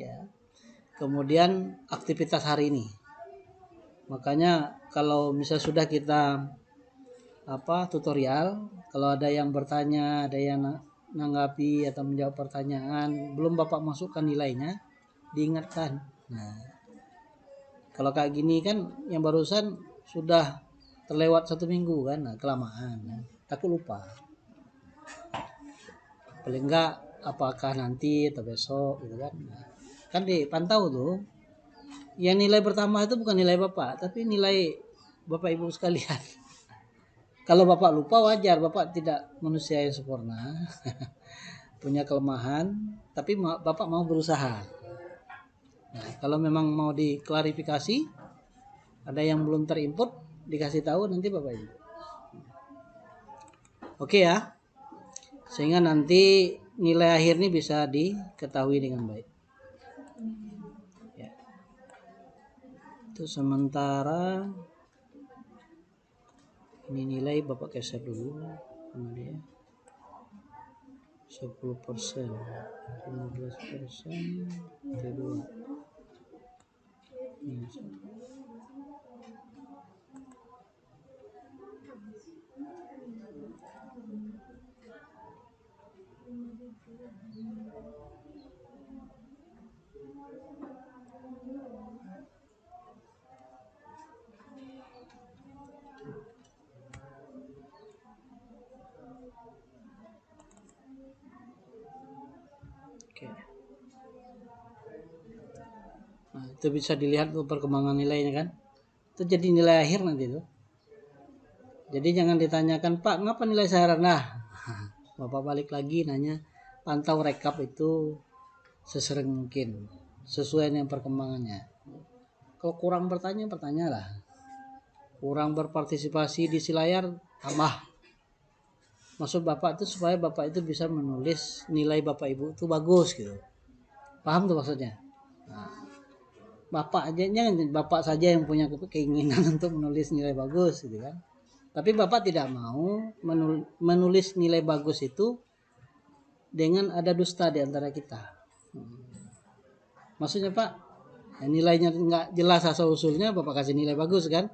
ya. Kemudian aktivitas hari ini. Makanya kalau misalnya sudah kita tutorial, kalau ada yang bertanya, ada yang nanggapi atau menjawab pertanyaan, belum Bapak masukkan nilainya, diingatkan. Nah, kalau kayak gini kan yang barusan sudah terlewat 1 minggu kan, nah, kelamaan, takut lupa. Paling enggak apakah nanti atau besok gitu kan. Nah, kan dipantau tuh. Yang nilai pertama itu bukan nilai Bapak, tapi nilai Bapak Ibu sekalian. Kalau Bapak lupa wajar, Bapak tidak manusia yang sempurna. Punya kelemahan, tapi Bapak mau berusaha. Nah, kalau memang mau diklarifikasi, ada yang belum terinput, dikasih tahu nanti Bapak Ibu. Oke ya. Sehingga nanti nilai akhir ini bisa diketahui dengan baik. Ya. Itu sementara ini nilai Bapak geser dulu. Kemudian 10%, 15%, kedua. Ini. Oke. Nah, itu bisa dilihat tuh perkembangan nilainya kan. Itu jadi nilai akhir nanti tuh. Jadi jangan ditanyakan, Pak, ngapa nilai saya rendah? Bapak balik lagi nanya, pantau rekap itu sesering mungkin, sesuai dengan perkembangannya. Kalau kurang bertanya lah. Kurang berpartisipasi di si layar, tambah. Maksud Bapak itu supaya Bapak itu bisa menulis nilai Bapak Ibu itu bagus gitu. Paham tuh maksudnya? Nah, Bapak aja, jangan Bapak saja yang punya keinginan untuk menulis nilai bagus gitu kan. Tapi Bapak tidak mau menulis nilai bagus itu dengan ada dusta di antara kita. Maksudnya Pak, nilainya nggak jelas asal usulnya, Bapak kasih nilai bagus kan?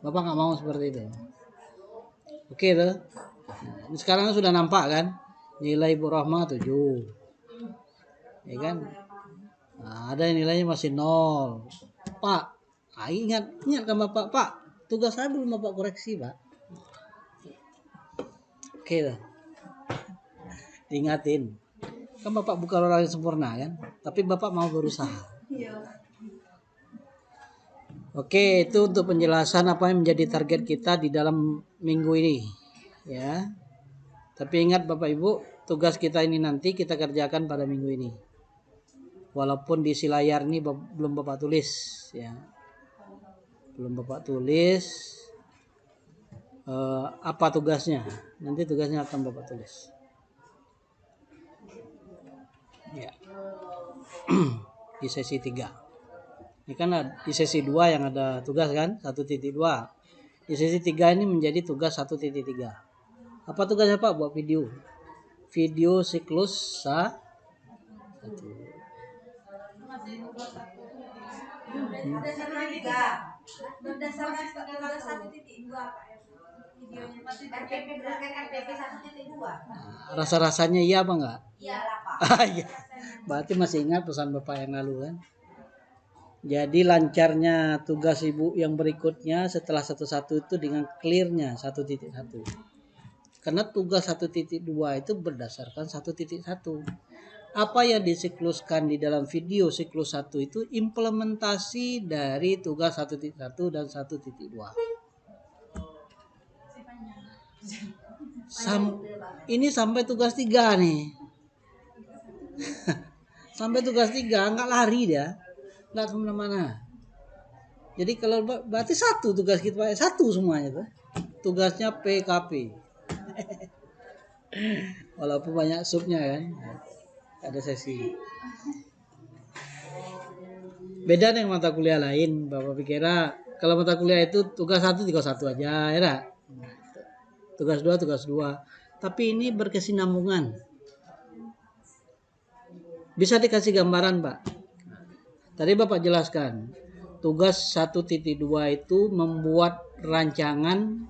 Bapak nggak mau seperti itu. Oke tuh. Nah, sekarang sudah nampak kan? Nilai Bu Rohmah 7. Ya kan? Nah, ada yang nilainya masih 0. Pak, ingat kan Bapak, Pak, tugas saya belum Bapak koreksi, Pak. Oke tuh. Diingatin. Kan Bapak bukan orang yang sempurna kan? Tapi Bapak mau berusaha. Oke, itu untuk penjelasan apa yang menjadi target kita di dalam minggu ini. Ya. Tapi ingat Bapak Ibu, tugas kita ini nanti kita kerjakan pada minggu ini. Walaupun di si layar ini belum Bapak tulis, ya. Belum Bapak tulis apa tugasnya. Nanti tugasnya akan Bapak tulis. Ya. Di sesi 3. Ini kan di sesi 2 yang ada tugas kan, 1.2. Di sesi 3 ini menjadi tugas 1.3. Apa tugasnya Pak? Buat video. Video siklus 1. Berdasarkan tugas 1.2 Pak. Videonya berdasarkan RPP 1.2. Rasa-rasanya iya apa enggak? Iya lah Pak. Iya. Berarti masih ingat pesan Bapak yang lalu kan? Jadi lancarnya tugas Ibu yang berikutnya setelah 1.1 itu dengan clearnya 1.1. Karena tugas 1.2 itu berdasarkan 1.1. Apa yang disikluskan di dalam video siklus 1 itu implementasi dari tugas 1.1 dan 1.2. Ini sampai tugas 3 nih. Sampai tugas 3 nggak lari dia. Nggak kemana-mana. Jadi kalau berarti 1 tugas kita, 1 semuanya tuh. Tugasnya PKP. Walaupun banyak subnya kan. Ada sesi. Beda dengan mata kuliah lain. Bapak pikirnya kalau mata kuliah itu tugas 1 aja, ya tak? Tugas 2. Tapi ini berkesinambungan. Bisa dikasih gambaran, Pak. Tadi Bapak jelaskan, tugas 1.2 itu membuat rancangan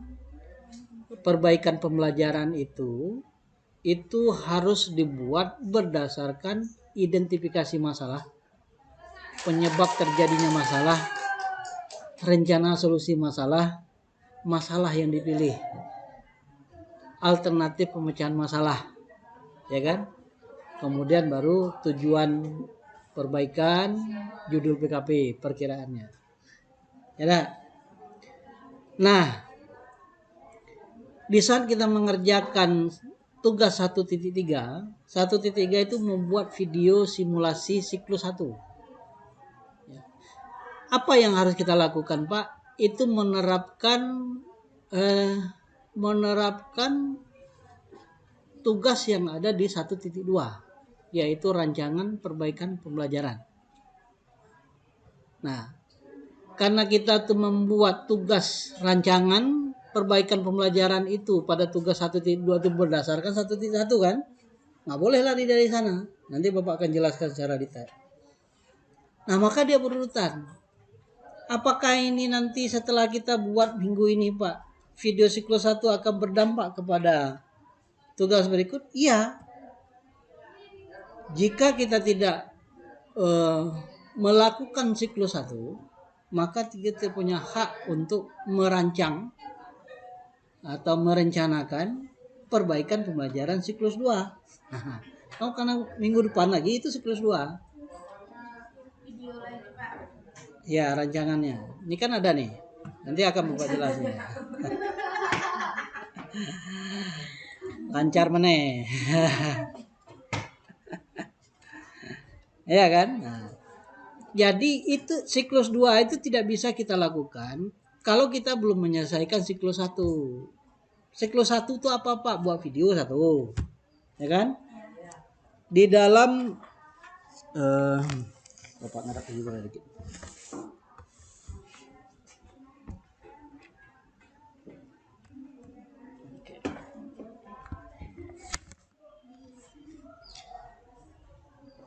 perbaikan pembelajaran itu harus dibuat berdasarkan identifikasi masalah, penyebab terjadinya masalah, rencana solusi masalah, masalah yang dipilih, alternatif pemecahan masalah, ya kan? Kemudian baru tujuan perbaikan, judul PKP, perkiraannya. Ya kan? Nah, di saat kita mengerjakan tugas 1.3 itu membuat video simulasi siklus 1. Apa yang harus kita lakukan, Pak? Itu menerapkan tugas yang ada di 1.2, yaitu rancangan perbaikan pembelajaran. Nah, karena kita tuh membuat tugas rancangan perbaikan pembelajaran itu pada tugas 1.2 itu berdasarkan 1.1 kan? Nggak boleh lari dari sana. Nanti Bapak akan jelaskan secara detail. Nah, maka dia berurutan. Apakah ini nanti setelah kita buat minggu ini, Pak, video siklus 1 akan berdampak kepada tugas berikut? Iya. Jika kita tidak melakukan siklus 1, maka kita punya hak untuk merancang atau merencanakan perbaikan pembelajaran siklus 2. Oh, karena minggu depan lagi itu siklus 2. Video lain, Pak. Ya, rancangannya. Ini kan ada nih. Nanti akan Bapak jelasnya. Lancar meneh. Ya kan? Nah, jadi itu siklus 2 itu tidak bisa kita lakukan kalau kita belum menyelesaikan siklus 1. Siklus 1 itu apa, Pak? Buat video 1. Ya kan? Di dalam Bapak ngarap juga dikit.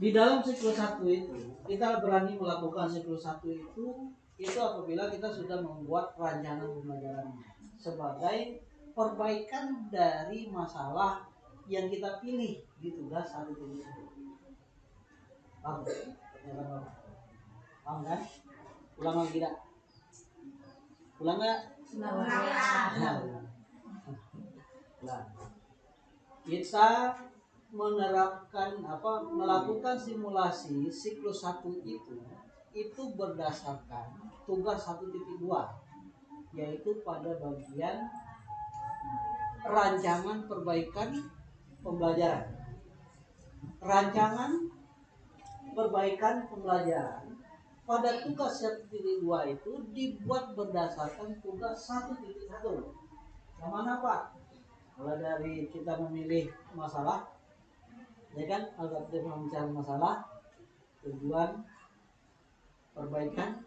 Di dalam siklus 1 itu, kita berani melakukan siklus 1 itu apabila kita sudah membuat rancangan pembelajaran sebagai perbaikan dari masalah yang kita pilih di tugas 1 itu. Paham? Paham kan? Ulang lagi tidak? Ulang nggak? Ulang. Kita melakukan simulasi siklus 1 itu berdasarkan tugas 1.2, yaitu pada bagian rancangan perbaikan pembelajaran. Rancangan perbaikan pembelajaran pada tugas 1.2 itu dibuat berdasarkan tugas 1.1. Yang mana, Pak? Kalau dari kita memilih masalah, ya kan, alternatif mencari masalah, tujuan perbaikan,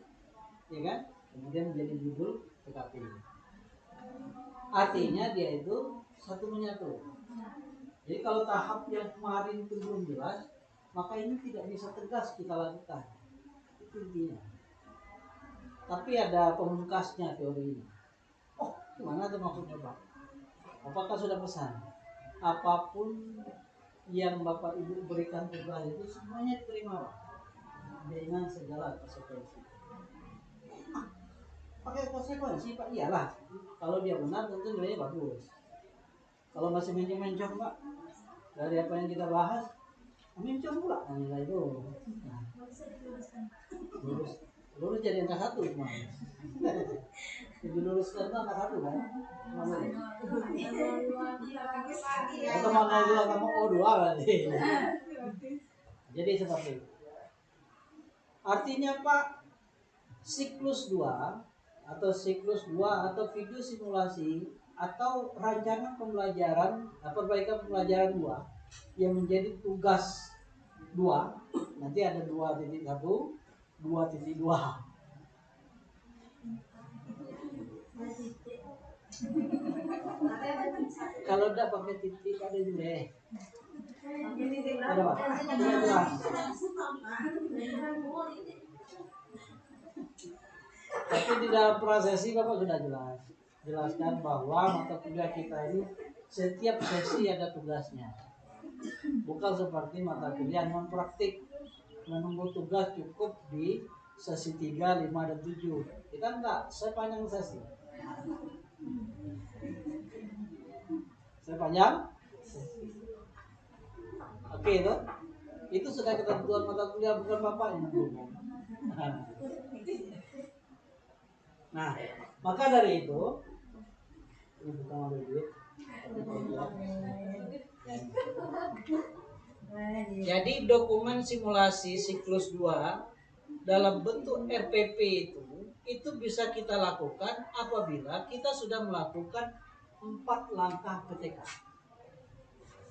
ya kan, kemudian menjadi judul PKP. Artinya dia itu satu menyatu. Jadi kalau tahap yang kemarin itu belum jelas, maka ini tidak bisa tegas kita lakukan. Itu intinya. Tapi ada pemungkasnya teori ini. Oh, gimana tuh maksudnya, Pak? Apakah sudah pesan? Apapun yang Bapak Ibu berikan tugas itu semuanya diterima, Pak, dengan segala konsekuensi. Pakai konsekuensi, Pak? Iyalah. Kalau dia benar tentu nilainya bagus. Kalau masih mencong-mencong, Pak, dari apa yang kita bahas, mencong pula nilai itu. Nah, lulus jadi angka 1 cuma. Jadi lulus kan angka 1 kan? Atau mau 02 kamu O2 berarti. Jadi seperti itu. Artinya, Pak, siklus 2 atau video simulasi atau rancangan pembelajaran perbaikan pembelajaran 2 yang menjadi tugas 2, nanti ada 2.1, 2.2. Kalau udah pakai titik ada juga. Ada, Pak? Tapi di dalam prosesi Bapak sudah jelaskan bahwa mata kuliah kita ini setiap sesi ada tugasnya. Bukan seperti mata kuliah non praktik, menunggu tugas cukup di sesi 3, 5, dan 7. Kita enggak, sepanjang sesi. Sepanjang sesi. Oke itu sudah ketentuan mata kuliah, bukan Bapak yang menentukan. Nah, maka dari itu ini bukan ambil duit. Jadi dokumen simulasi siklus 2 dalam bentuk RPP itu bisa kita lakukan apabila kita sudah melakukan 4 langkah PTK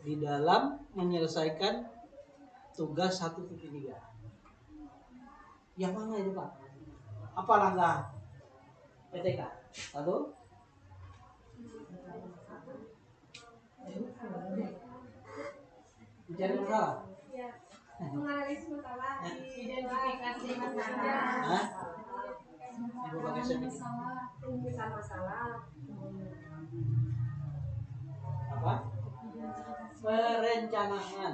di dalam menyelesaikan tugas 1.3. Yang mana itu Pak? Apa langkah PTK? 1. Mencari masalah. Ya. Menganalisis masalah, identifikasi masalah. Hah? Ibu pakai sedikit. Masalah. Apa? Perencanaan.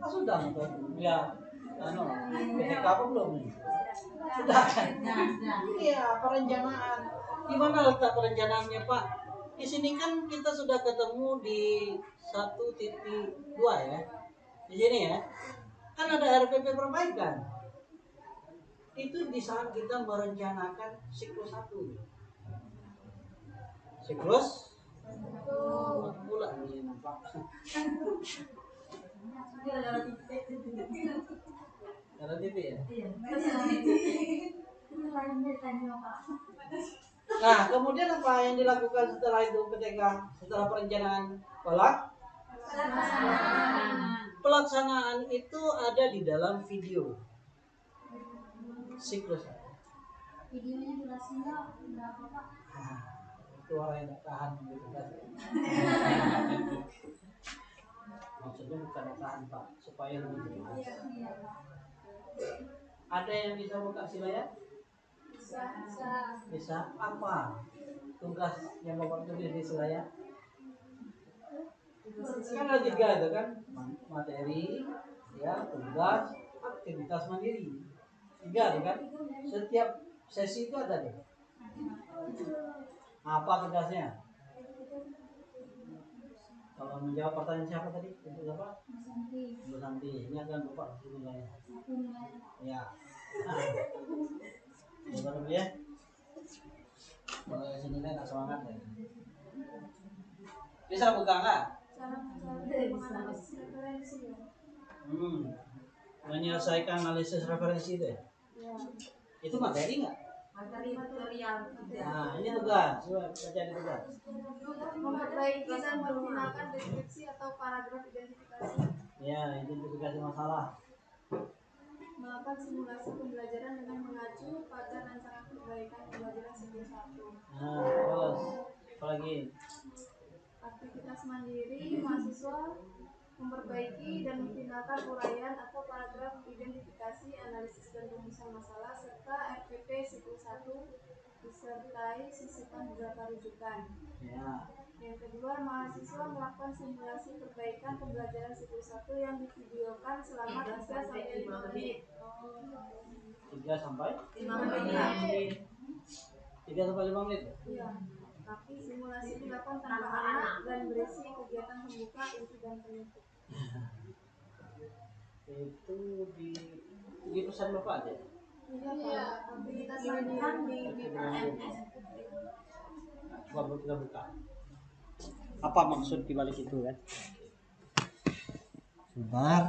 Sudah betul. Ya. PTK apa belum nih? Sudah kan? Iya, perencanaan. Di mana letak perencanaannya Pak? Di sini kan kita sudah ketemu di 1.2 ya. Di sini ya. Kan ada RPP perbaikan. Itu di saat kita merencanakan siklus 1. Siklus pula ini nampak. Karena TV ya? Iya. Nah, kemudian apa yang dilakukan setelah itu ketika setelah perencanaan pelaksanaan itu ada di dalam video siklus. Videonya durasinya berapa Pak? Itu orang yang tahan gitu kan. Maksudnya bukan tahan Pak, supaya lebih jelas. Ada yang bisa buka silayar? Bisa. Apa tugas yang Bapak tulis di selayar? Kan ada 3 itu kan, materi, ya, tugas, aktivitas mandiri. 3 itu kan. Setiap sesi itu ada deh. Apa tugasnya? Kalau menjawab pertanyaan siapa tadi? Ibu siapa? Ibu Santi. Ini akan Bapak kasih nilai. Ya. Bapak ya. Kalau kasih nilai nggak semangat ya. Bisa buka nggak? Menyelesaikan analisis referensi itu ya? Itu materi nggak? Materi tutorial. Nah, ini tugas. Coba baca di tugas. Memperbaiki dan menggunakan deskripsi atau paragraf identifikasi. Ya, identifikasi masalah. Melakukan simulasi pembelajaran dengan mengacu pada rancangan perbaikan pembelajaran siklus 1. Nah, terus apa lagi? Aktivitas mandiri, mahasiswa memperbaiki dan memfinalkan uraian atau paragraf identifikasi, analisis dan rumusan masalah serta RPP siklus 1 disertai sisipkan beberapa rujukan. Ya. Yang kedua, mahasiswa melakukan simulasi perbaikan pembelajaran siklus 1 yang divideokan selama 3-5 menit. 3 sampai 5 menit. 3 sampai 5 menit. Iya. Tapi simulasi dilakukan tanpa anak dan berisi kegiatan pembuka, inti dan penutup. Itu di pesan Bapak aja. Iya, aktivitas latihan di PMS. Coba kita buka. Apa maksud dibalik itu kan? Sebentar.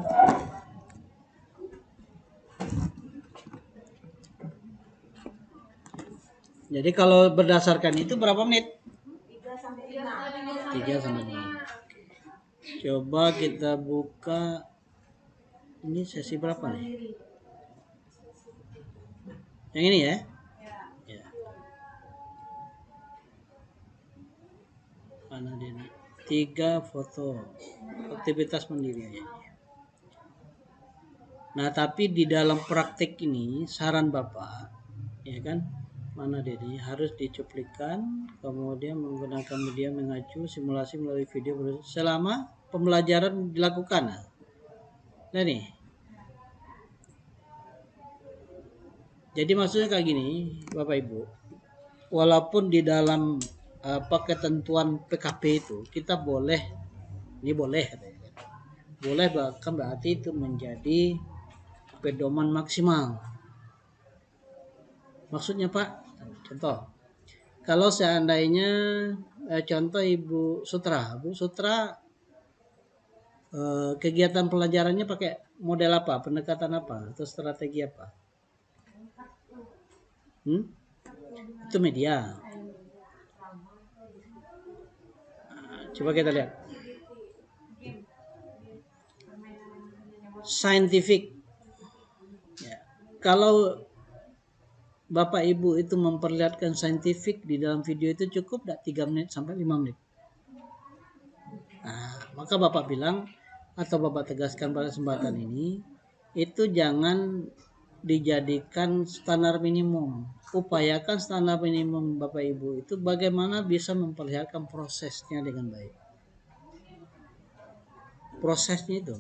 Jadi kalau berdasarkan itu berapa menit? 3 sampai 5. 3 sampai 5. Coba kita buka. Ini sesi berapa nih? Yang ini ya? Ya. Mana dia nih? 3 foto. Aktivitas mandiri aja. Nah, tapi di dalam praktik ini saran Bapak, ya kan, mana dia ini harus dicuplikan, kemudian menggunakan media mengacu simulasi melalui video selama pembelajaran dilakukan. Nah nih, jadi maksudnya kayak gini, Bapak Ibu, walaupun di dalam ketentuan PKP itu kita boleh, ini boleh, boleh bahkan berarti itu menjadi pedoman maksimal. Maksudnya Pak, contoh, kalau seandainya contoh Bu Sutra kegiatan pelajarannya pakai model apa, pendekatan apa, atau strategi apa? Itu media. Coba kita lihat. Scientific. Ya. Kalau Bapak Ibu itu memperlihatkan saintifik di dalam video itu cukup tidak 3 menit sampai 5 menit. Nah, maka Bapak bilang atau Bapak tegaskan pada kesempatan ini, itu jangan dijadikan standar minimum. Upayakan standar minimum Bapak Ibu itu bagaimana bisa memperlihatkan prosesnya dengan baik. Prosesnya itu.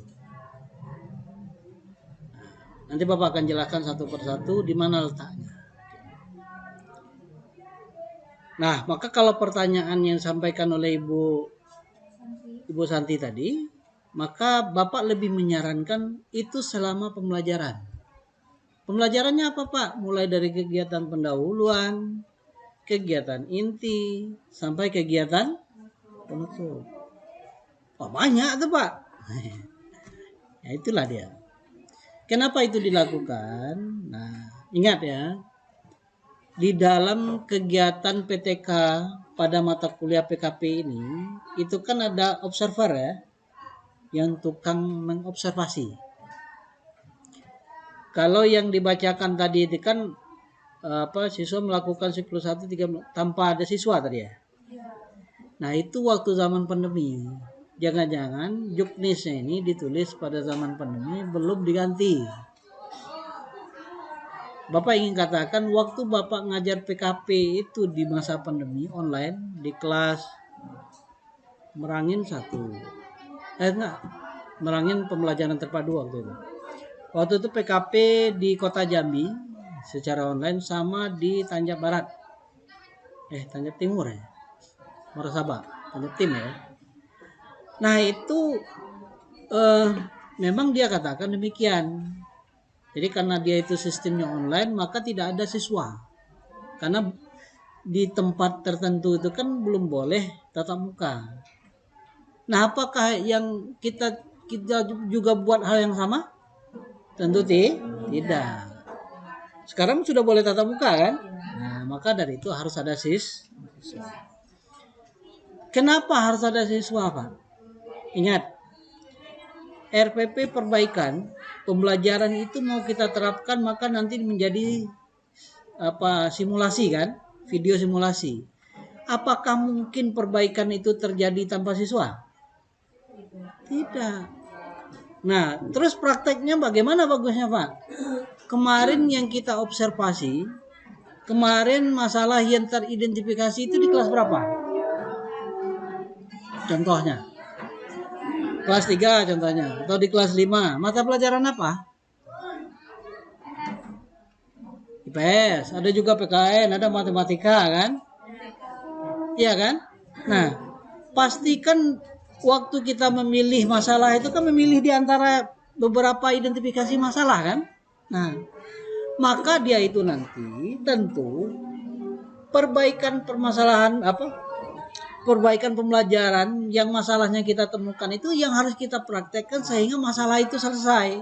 Nanti Bapak akan jelaskan satu persatu di mana letaknya. Nah, maka kalau pertanyaan yang disampaikan oleh Ibu Santi tadi, maka Bapak lebih menyarankan itu selama pembelajaran. Pembelajarannya apa Pak? Mulai dari kegiatan pendahuluan, kegiatan inti, sampai kegiatan penutup. Oh, banyak tuh Pak. Ya itulah dia. Kenapa itu dilakukan? Nah, ingat ya, di dalam kegiatan PTK pada mata kuliah PKP ini, itu kan ada observer ya, yang tukang mengobservasi. Kalau yang dibacakan tadi itu kan siswa melakukan siklus 1 3 tanpa ada siswa tadi ya. Nah, itu waktu zaman pandemi. Jangan-jangan juknisnya ini ditulis pada zaman pandemi belum diganti. Bapak ingin katakan waktu Bapak ngajar PKP itu di masa pandemi online di kelas Merangin 1. Merangin pembelajaran terpadu waktu itu. Waktu itu PKP di Kota Jambi secara online sama di Tanjab Barat. Tanjab Timur ya. Marasaba, Tanjab Tim ya. Nah, itu memang dia katakan demikian. Jadi karena dia itu sistemnya online, maka tidak ada siswa. Karena di tempat tertentu itu kan belum boleh tatap muka. Nah, apakah yang kita juga buat hal yang sama? Tentu tidak. Sekarang sudah boleh tatap muka kan? Nah, maka dari itu harus ada siswa. Kenapa harus ada siswa, Pak? Ingat, RPP perbaikan pembelajaran itu mau kita terapkan maka nanti menjadi simulasi kan, video simulasi. Apakah mungkin perbaikan itu terjadi tanpa siswa? Tidak. Nah, terus prakteknya bagaimana bagusnya Pak? Kemarin yang kita observasi, kemarin masalah yang teridentifikasi itu di kelas berapa? Contohnya. Kelas 3 contohnya, atau di kelas 5. Mata pelajaran apa? IPS, ada juga PKN, ada matematika kan? Iya kan? Nah, pastikan waktu kita memilih masalah itu kan memilih di antara beberapa identifikasi masalah kan? Nah, maka dia itu nanti tentu perbaikan permasalahan perbaikan pembelajaran yang masalahnya kita temukan itu yang harus kita praktekkan sehingga masalah itu selesai.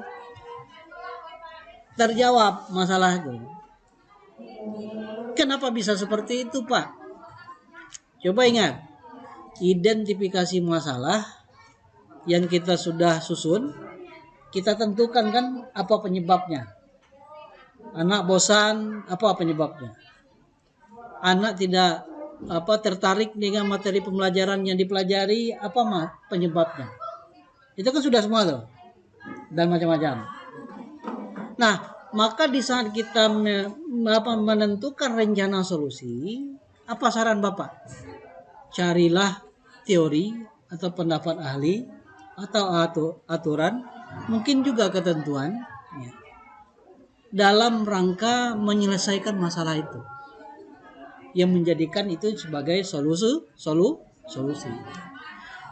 Terjawab masalah itu. Kenapa bisa seperti itu, Pak? Coba ingat, identifikasi masalah yang kita sudah susun, kita tentukan kan apa penyebabnya. Anak bosan, apa penyebabnya? Anak tidak tertarik dengan materi pembelajaran yang dipelajari, apa penyebabnya? Itu kan sudah semua tuh, dan macam-macam. Nah, maka di saat kita menentukan rencana solusi, apa saran Bapak? Carilah teori atau pendapat ahli atau aturan, mungkin juga ketentuan ya, dalam rangka menyelesaikan masalah itu, yang menjadikan itu sebagai solusi.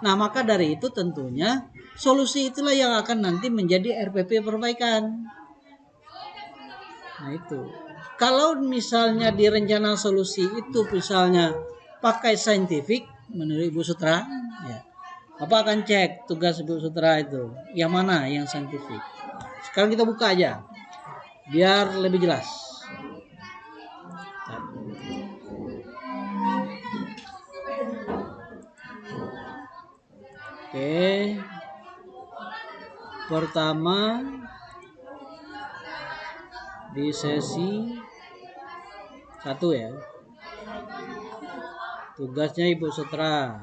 Nah, maka dari itu tentunya solusi itulah yang akan nanti menjadi RPP perbaikan. Nah itu, kalau misalnya di rencana solusi itu misalnya pakai saintifik menurut Ibu Sutra, ya, Bapak akan cek tugas Ibu Sutra itu yang mana yang saintifik. Sekarang kita buka aja biar lebih jelas. Oke, pertama di sesi 1 ya, tugasnya Ibu Sutra.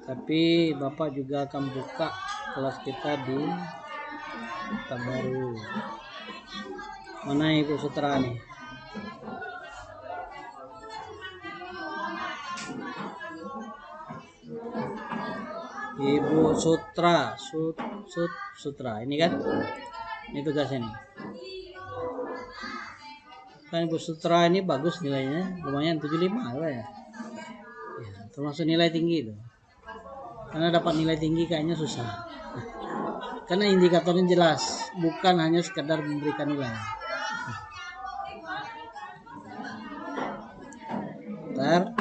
Tapi Bapak juga akan buka kelas kita di baru. Mana Ibu Sutra nih? Ibu Sutra, Sutra ini kan? Ini tugasnya nih. Kan Ibu Sutra ini bagus nilainya, lumayan 75 ya. Ya, termasuk nilai tinggi itu. Karena dapat nilai tinggi kayaknya susah. Karena indikatornya jelas, bukan hanya sekedar memberikan nilai. Bentar.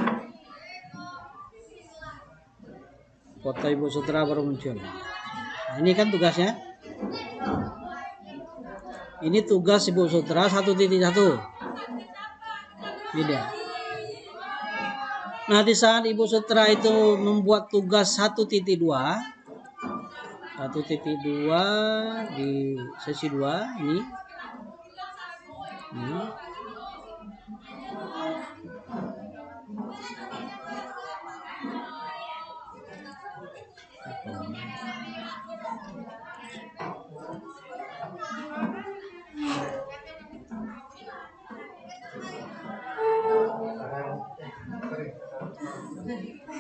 Foto Ibu Sutra baru muncul. Nah, ini kan tugasnya. Ini tugas Ibu Sutra 1.1. Ini dia. Nah, di saat Ibu Sutra itu membuat tugas 1.2 di sesi 2 ini.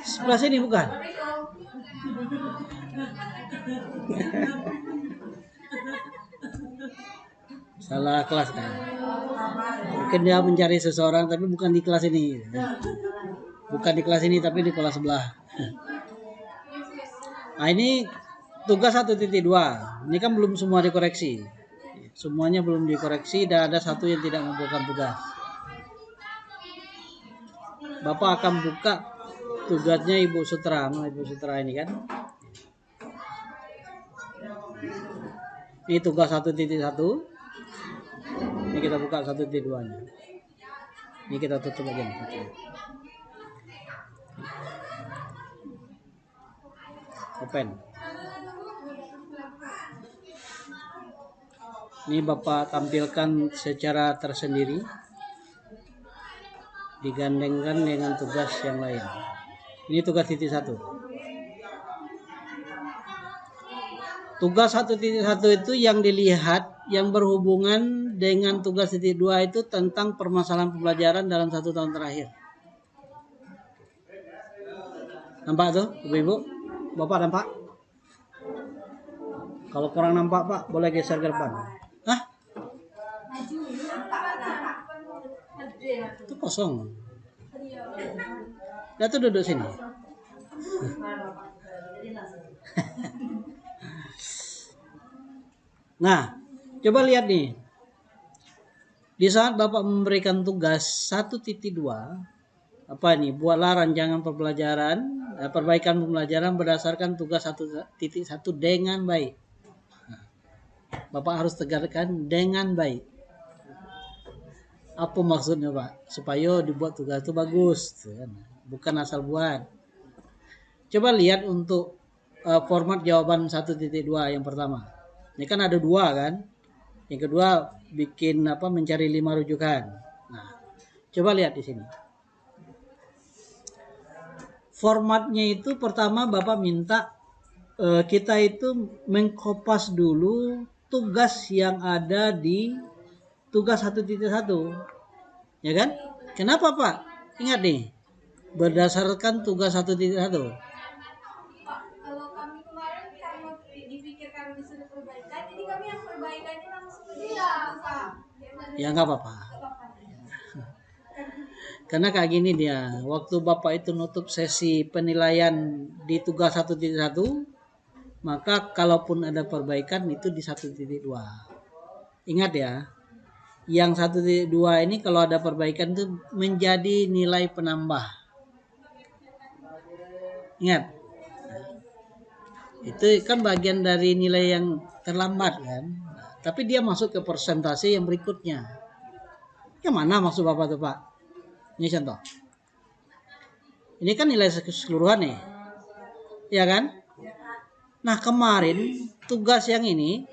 Sebelah sini bukan? Salah kelas kan? Mungkin dia mencari seseorang tapi bukan di kelas ini. Bukan di kelas ini tapi di kelas sebelah. Nah, ini tugas 1.2. Ini kan belum semua dikoreksi. Semuanya belum dikoreksi dan ada satu yang tidak mengumpulkan tugas. Bapak akan buka tugasnya Ibu Sutra. Nah, Ibu Sutra ini kan. Ini tugas 1.1. Ini kita buka 1.2-nya. Ini kita tutup aja nih. Open. Ini Bapak tampilkan secara tersendiri, digandengkan dengan tugas yang lain. Ini tugas 1.1. Tugas 1.1 itu yang dilihat, yang berhubungan dengan tugas 1.2 itu tentang permasalahan pembelajaran dalam 1 tahun terakhir. Nampak tuh, Ibu-ibu? Bapak nampak? Kalau kurang nampak, Pak, boleh geser ke depan. Hah? Itu kosong. Ya tuh duduk sini. Nah, coba lihat nih. Di saat Bapak memberikan tugas 1.2, apa nih? Buatlah rancangan pembelajaran, perbaikan pembelajaran berdasarkan tugas 1.1 dengan baik. Bapak harus tegarkan dengan baik. Apa maksudnya, Pak? Supaya dibuat tugas itu bagus, bukan asal buat. Coba lihat untuk format jawaban 1.2 yang pertama. Ini kan ada 2 kan? Yang kedua bikin mencari 5 rujukan. Nah, coba lihat di sini. Formatnya itu pertama Bapak minta kita itu mengkopas dulu tugas yang ada di tugas 1.1. Ya kan? Kenapa Pak? Ingat nih, berdasarkan tugas 1.1. Pak, kalau kami kemarin karena dipikirkan disuruh perbaikan, jadi kami yang perbaikannya langsung Pak. Ya nggak apa-apa. Karena kayak gini dia, waktu Bapak itu nutup sesi penilaian di tugas 1.1, maka kalaupun ada perbaikan itu di 1.2. Ingat ya, yang 1.2 ini kalau ada perbaikan itu menjadi nilai penambah. Ingat, itu kan bagian dari nilai yang terlambat kan. Tapi dia masuk ke persentase yang berikutnya. Yang mana maksud Bapak tuh Pak? Ini contoh. Ini kan nilai keseluruhan nih. Ya kan? Nah kemarin tugas yang ini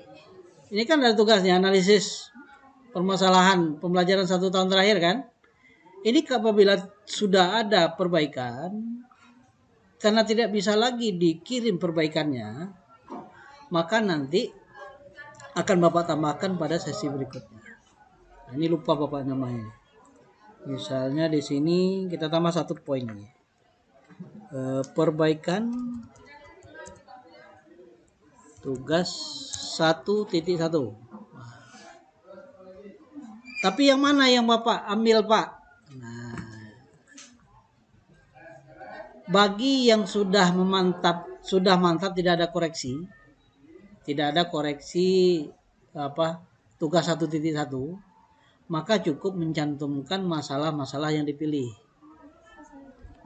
kan ada tugasnya analisis permasalahan pembelajaran 1 tahun terakhir kan. Ini apabila sudah ada perbaikan, karena tidak bisa lagi dikirim perbaikannya, maka nanti akan Bapak tambahkan pada sesi berikutnya. Nah, ini lupa Bapak namanya. Misalnya di sini kita tambah 1 poin ini. Perbaikan tugas 1.1. Tapi yang mana yang Bapak ambil Pak? Nah, bagi yang sudah mantap tidak ada koreksi. Tidak ada koreksi tugas 1.1, maka cukup mencantumkan masalah-masalah yang dipilih.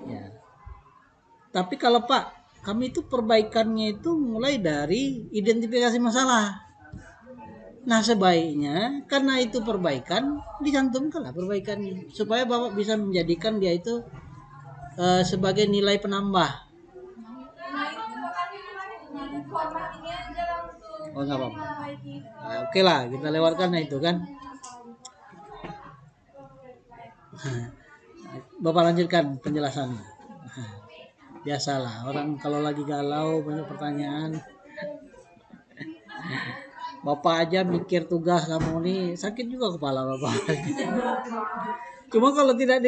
Ya. Tapi kalau Pak, kami itu perbaikannya itu mulai dari identifikasi masalah. Nah sebaiknya karena itu perbaikan, dicantumkanlah perbaikannya supaya Bapak bisa menjadikan dia itu sebagai nilai penambah. Oh nggak apa-apa. Nah, oke lah kita lewatkan itu kan. Bapak lanjutkan penjelasannya. Biasalah orang kalau lagi galau banyak pertanyaan. Bapak aja mikir tugas kamu nih sakit juga kepala Bapak. Cuma kalau tidak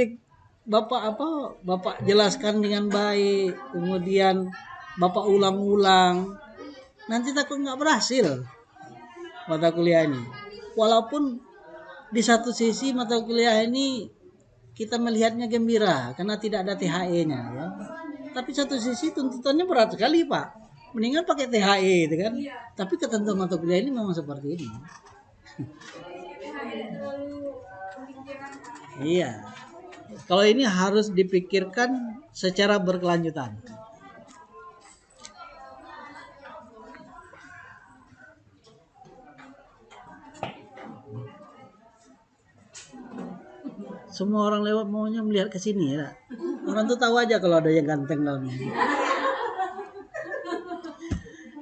Bapak jelaskan dengan baik, kemudian Bapak ulang-ulang, nanti takut nggak berhasil mata kuliah ini. Walaupun di satu sisi mata kuliah ini kita melihatnya gembira karena tidak ada THE-nya, ya. Tapi satu sisi tuntutannya berat sekali Pak. Mendingan pakai THE gitu kan. Tapi ketentuan mata kuliah ini memang seperti ini. Iya. Kalau ini harus dipikirkan secara berkelanjutan. Semua orang lewat maunya melihat ke sini ya. Orang tuh tahu aja kalau ada yang ganteng dalamnya.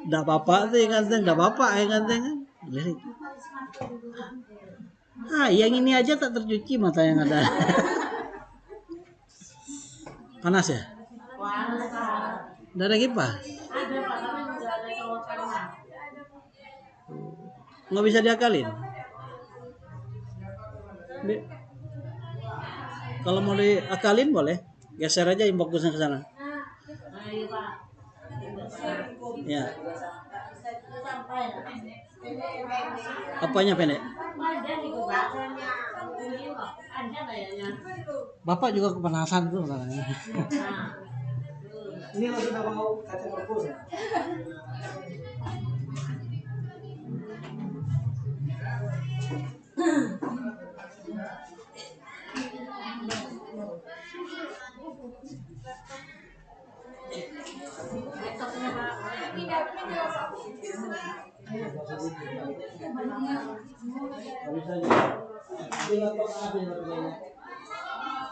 Enggak apa-apa tuh yang ganteng, enggak apa-apa yang ganteng kan. Yang ini aja tak tercuci mata yang ada. Panas ya? Enggak ada kipas? Ada Pak, tapi enggak ada colokannya. Enggak bisa diakalin? Kalau mau diakalin boleh, geser aja inboxnya ke sana. Ya. Apanya pendek? Bapak juga kepanasan tuh katanya. Ini lo sudah mau kaca perpus.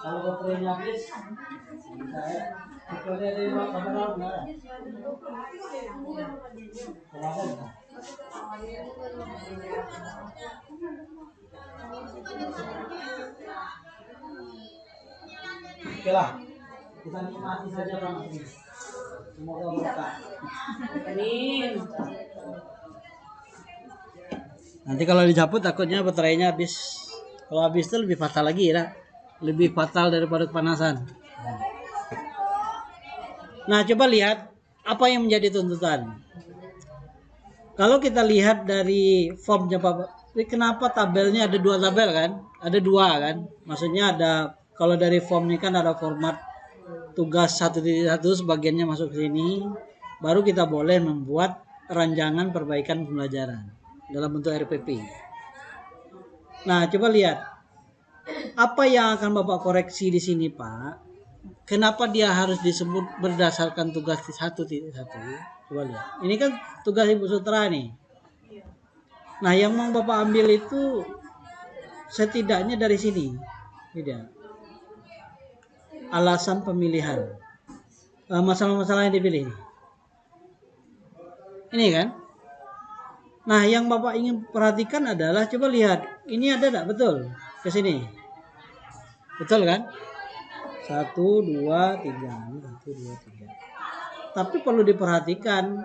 Kalau baterainya habis, saya dari kamera enggak. Oke lah, kita nikmati saja Bang. Semoga berkah. Amin. Nanti kalau dicabut takutnya baterainya habis. Kalau habis itu lebih fatal lagi ya. Lebih fatal daripada kepanasan. Nah, coba lihat apa yang menjadi tuntutan. Kalau kita lihat dari formnya Pak, kenapa tabelnya ada 2 tabel kan? Ada 2 kan? Maksudnya ada, kalau dari form ini kan ada format tugas 1.1 sebagiannya masuk ke sini, baru kita boleh membuat ranjangan perbaikan pembelajaran dalam bentuk RPP. Nah, coba lihat apa yang akan Bapak koreksi di sini Pak. Kenapa dia harus disebut berdasarkan tugas 1.1? Coba lihat. Ini kan tugas Ibu Sutra nih. Nah, yang mau Bapak ambil itu setidaknya dari sini. Ini dia. Alasan pemilihan. Masalah-masalah yang dipilih. Ini kan? Nah, yang Bapak ingin perhatikan adalah coba lihat. Ini ada enggak? Betul. Ke sini. Betul kan? 1, 2, 3. 1, 2, 3. Tapi perlu diperhatikan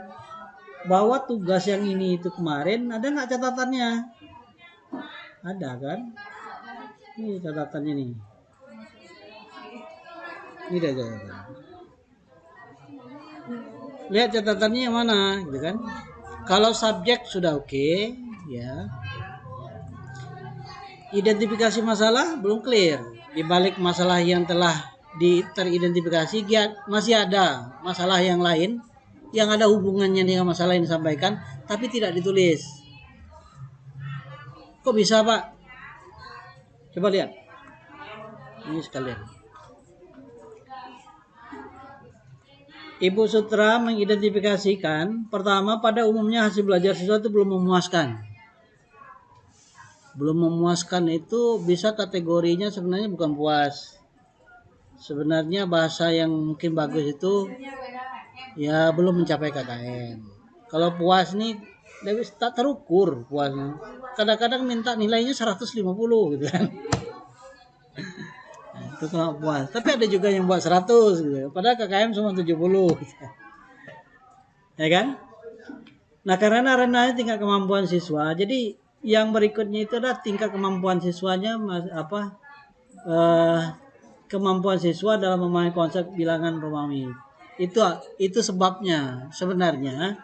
bahwa tugas yang ini itu kemarin ada nggak catatannya? Ada kan? Ini catatannya nih. Ini ada catatan. Lihat catatannya yang mana, gitu kan? Kalau subjek sudah oke, ya. Identifikasi masalah belum clear. Di balik masalah yang telah teridentifikasi, masih ada masalah yang lain yang ada hubungannya dengan masalah yang disampaikan, tapi tidak ditulis. Kok bisa Pak? Coba lihat. Ini sekalian. Ibu Sutra mengidentifikasikan, pertama pada umumnya hasil belajar siswa itu belum memuaskan. Belum memuaskan itu bisa kategorinya sebenarnya bukan puas. Sebenarnya bahasa yang mungkin bagus itu ya belum mencapai KKM. Kalau puas nih tak terukur puasnya. Kadang-kadang minta nilainya 150 gitu kan. Itu kalau puas. Tapi ada juga yang buat 100 gitu. Padahal KKM cuma 70 gitu. Ya kan? Nah, karena ranahnya tingkat kemampuan siswa, jadi yang berikutnya itu adalah tingkat kemampuan siswanya kemampuan siswa dalam memahami konsep bilangan Romawi. Itu sebabnya. Sebenarnya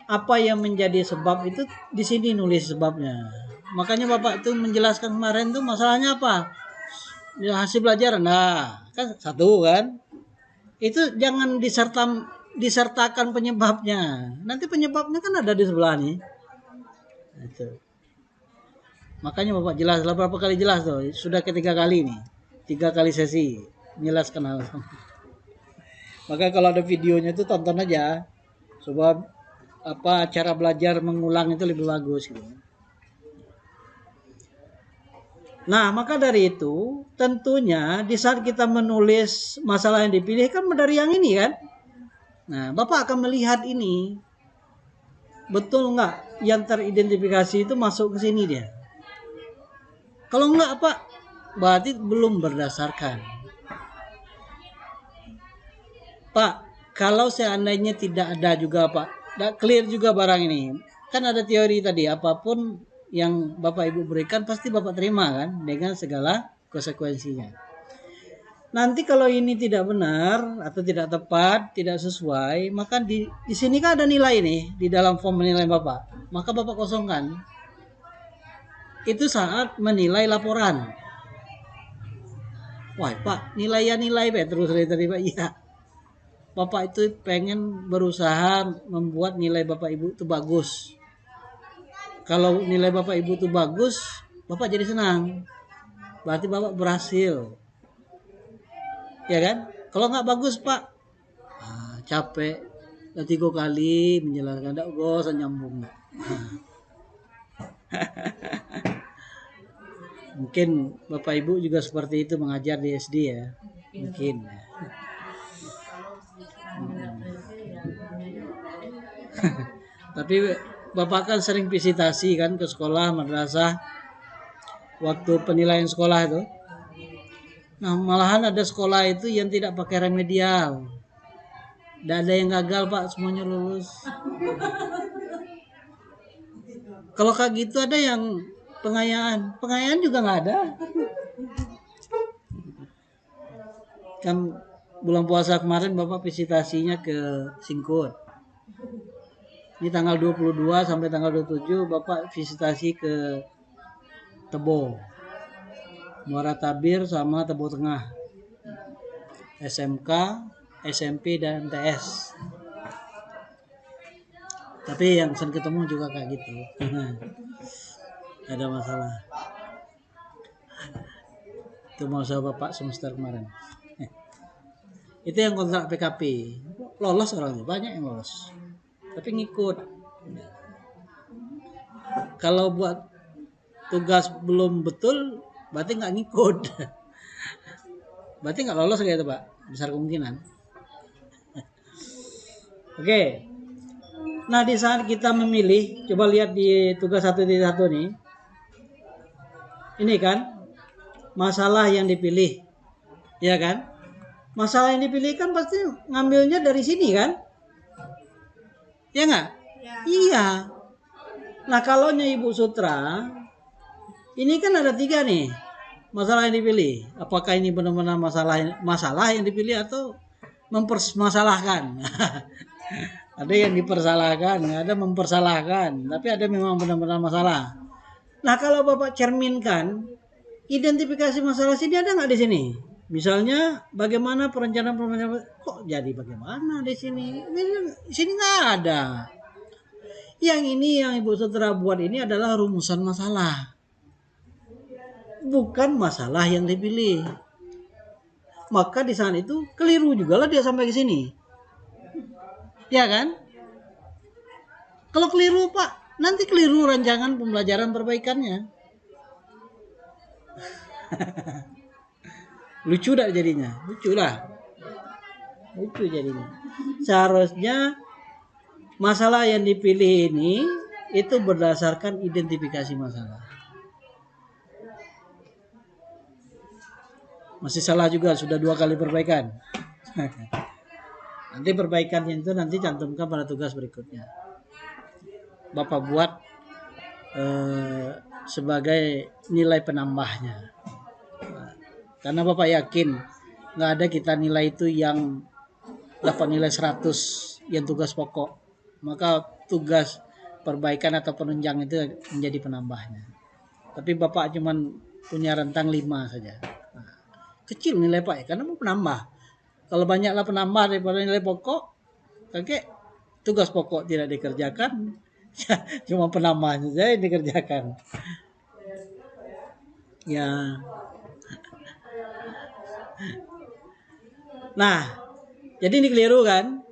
apa yang menjadi sebab itu di sini nulis sebabnya. Makanya Bapak itu menjelaskan kemarin tuh masalahnya apa? Ya, hasil belajar. Nah, kan 1 kan? Itu jangan disertakan penyebabnya. Nanti penyebabnya kan ada di sebelah nih. Itu. Makanya Bapak jelas, berapa kali jelas tuh? Sudah ketiga kali nih. 3 kali sesi menjelaskan hal. Maka kalau ada videonya itu tonton aja. Sebab cara belajar mengulang itu lebih bagus gitu. Nah, maka dari itu tentunya di saat kita menulis masalah yang dipilih kan dari yang ini kan. Nah, Bapak akan melihat ini. Betul nggak yang teridentifikasi itu masuk ke sini dia. Kalau enggak Pak, berarti belum berdasarkan. Pak, kalau seandainya tidak ada juga Pak, tidak clear juga barang ini. Kan ada teori tadi, apapun yang Bapak Ibu berikan pasti Bapak terima kan, dengan segala konsekuensinya. Nanti kalau ini tidak benar atau tidak tepat, tidak sesuai, maka di sini kan ada nilai nih di dalam form penilaian Bapak. Maka Bapak kosongkan. Itu saat menilai laporan. Wah Pak, nilai terus tadi Pak. Iya. Bapak itu pengen berusaha membuat nilai Bapak Ibu itu bagus. Kalau nilai Bapak Ibu itu bagus, Bapak jadi senang. Berarti Bapak berhasil. Ya kan? Kalau nggak bagus Pak, capek. 3 kali menjelaskan, nggak usah nyambung. Mungkin Bapak Ibu juga seperti itu mengajar di SD ya. Mungkin. Tapi Bapak kan sering visitasi kan ke sekolah, madrasah. Waktu penilaian sekolah itu. Nah, malahan ada sekolah itu yang tidak pakai remedial. Tidak ada yang gagal Pak, semuanya lulus. Kalau kayak gitu ada yang pengayaan juga nggak ada. Kan bulan puasa kemarin Bapak visitasinya ke Singkut. Ini tanggal 22 sampai tanggal 27 Bapak visitasi ke Tebo, Muara Tabir sama Tebo Tengah, SMK, SMP dan MTS. Tapi yang saya ketemu juga kayak gitu. Ada masalah. Itu masa Bapak semester kemarin. Itu yang kontrak PKP. Lolos orangnya, banyak yang lolos. Tapi ngikut. Kalau buat tugas belum betul, berarti nggak ngikut. Berarti nggak lolos kayak itu, Pak. Besar kemungkinan. Oke. Nah, di saat kita memilih, coba lihat di tugas 1.1 nih. Ini kan masalah yang dipilih. Ya kan? Masalah yang dipilih kan pasti ngambilnya dari sini kan? Ya nggak? Ya. Iya. Nah, kalaunya Ibu Sutra, ini kan ada 3 nih masalah yang dipilih. Apakah ini benar-benar masalah yang dipilih atau mempermasalahkan? Ada yang dipersalahkan, ada mempersalahkan, tapi ada memang benar-benar masalah. Nah, kalau Bapak cerminkan, identifikasi masalah sini ada nggak di sini? Misalnya, bagaimana perencanaan kok jadi bagaimana di sini? Di sini nggak ada. Yang ini yang Ibu Sutra buat ini adalah rumusan masalah, bukan masalah yang dipilih. Maka di saat itu keliru juga lah dia sampai ke sini. Ya kan? Kalau keliru Pak, nanti keliru rancangan pembelajaran perbaikannya. Lucu dah jadinya, lucu jadinya. Seharusnya masalah yang dipilih ini itu berdasarkan identifikasi masalah. Masih salah juga, sudah 2 kali perbaikan. Nanti perbaikannya itu nanti cantumkan pada tugas berikutnya. Bapak buat sebagai nilai penambahnya. Karena Bapak yakin nggak ada kita nilai itu yang dapat nilai 100 yang tugas pokok. Maka tugas perbaikan atau penunjang itu menjadi penambahnya. Tapi Bapak cuman punya rentang 5 saja. Nah, kecil nilai Pak ya, karena mau penambah. Kalau banyaklah penambah daripada nilai pokok, kakek tugas pokok tidak dikerjakan, cuma penambahnya saja yang dikerjakan. Ya. Nah, jadi ini keliru kan?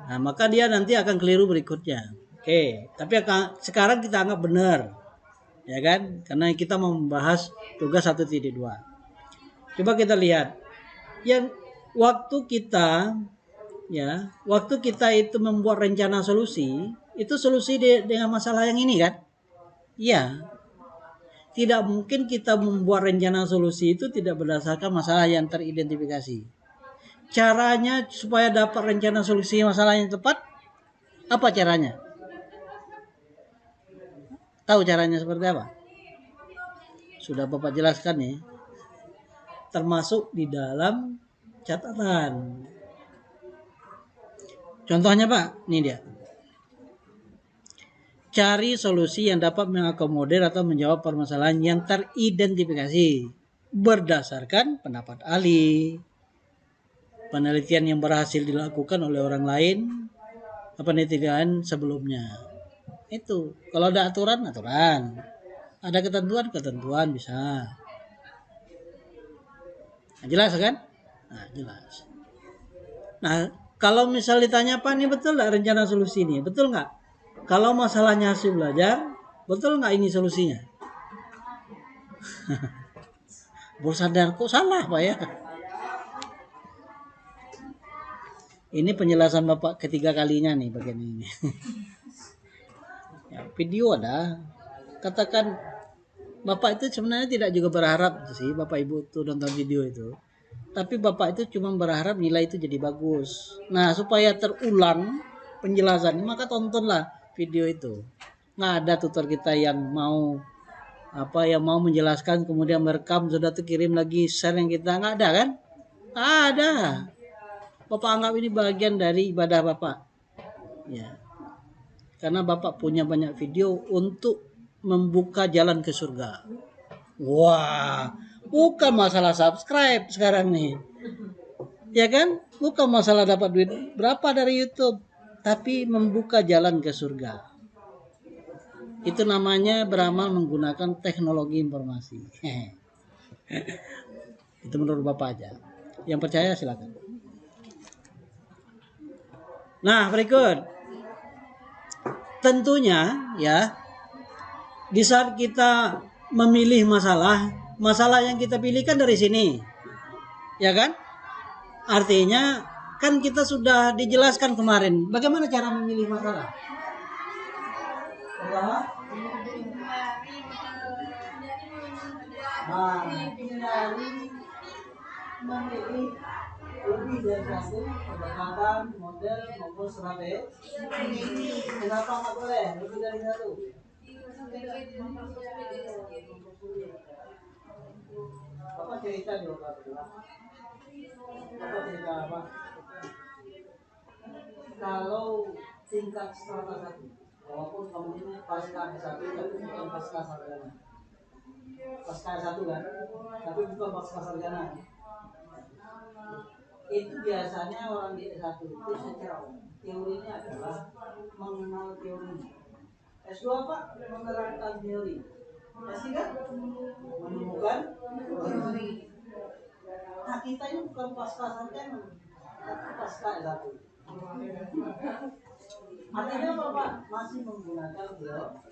Nah, maka dia nanti akan keliru berikutnya. Oke, tapi sekarang kita anggap benar. Ya kan? Karena kita mau membahas tugas 1.2. Coba kita lihat. Yang waktu kita itu membuat rencana solusi, itu solusi dengan masalah yang ini kan? Iya. Tidak mungkin kita membuat rencana solusi itu tidak berdasarkan masalah yang teridentifikasi. Caranya supaya dapat rencana solusi masalah yang tepat, apa caranya? Tahu caranya seperti apa? Sudah Bapak jelaskan nih. Termasuk di dalam catatan. Contohnya Pak, ini dia. Cari solusi yang dapat mengakomodir atau menjawab permasalahan yang teridentifikasi berdasarkan pendapat ahli, penelitian yang berhasil dilakukan oleh orang lain, penelitian sebelumnya. Itu kalau ada aturan, ada ketentuan bisa. Nah, jelas kan? Nah, jelas. Nah, kalau misal ditanya Pak, ini betul nggak rencana solusi ini? Betul nggak? Kalau masalahnya hasil belajar, betul nggak ini solusinya? Baru sadar kok salah Pak ya. Ini penjelasan Bapak ketiga kalinya nih bagian ini. Ya, video ada. Katakan Bapak itu sebenarnya tidak juga berharap sih Bapak Ibu tuh nonton video itu. Tapi Bapak itu cuma berharap nilai itu jadi bagus. Nah, supaya terulang penjelasannya maka tontonlah video itu. Nggak ada tutor kita yang mau menjelaskan kemudian merekam sudah tuh kirim lagi share yang kita, nggak ada kan? Nggak ada. Bapak anggap ini bagian dari ibadah Bapak. Ya. Karena Bapak punya banyak video untuk membuka jalan ke surga. Wah, bukan masalah subscribe sekarang nih. Ya kan? Bukan masalah dapat duit berapa dari YouTube, tapi membuka jalan ke surga. Itu namanya beramal menggunakan teknologi informasi. Itu menurut Bapak aja. Yang percaya silakan. Nah, berikut. Tentunya ya, di saat kita memilih masalah yang kita pilih kan dari sini. Ya kan? Artinya kan kita sudah dijelaskan kemarin bagaimana cara memilih masalah. Hindari memilih lebih dari satu pendekatan, model maupun strategi. Kenapa nggak boleh lebih dari satu? Bapak cerita di Bapak cerita apa? Kalau tingkat strata satu, walaupun kamu ini pasca satu tapi bukan pasca sarjana. Pasca satu kan, tapi bukan pasca sarjana. Itu biasanya orang di S1 itu secara teorinya adalah mengenal teori. S2 Pak menerapkan teori. S3 menemukan teori. Nah kita ini bukan pasca sarjana, tapi pasca S1. Artinya Bapak masih menggunakan teori.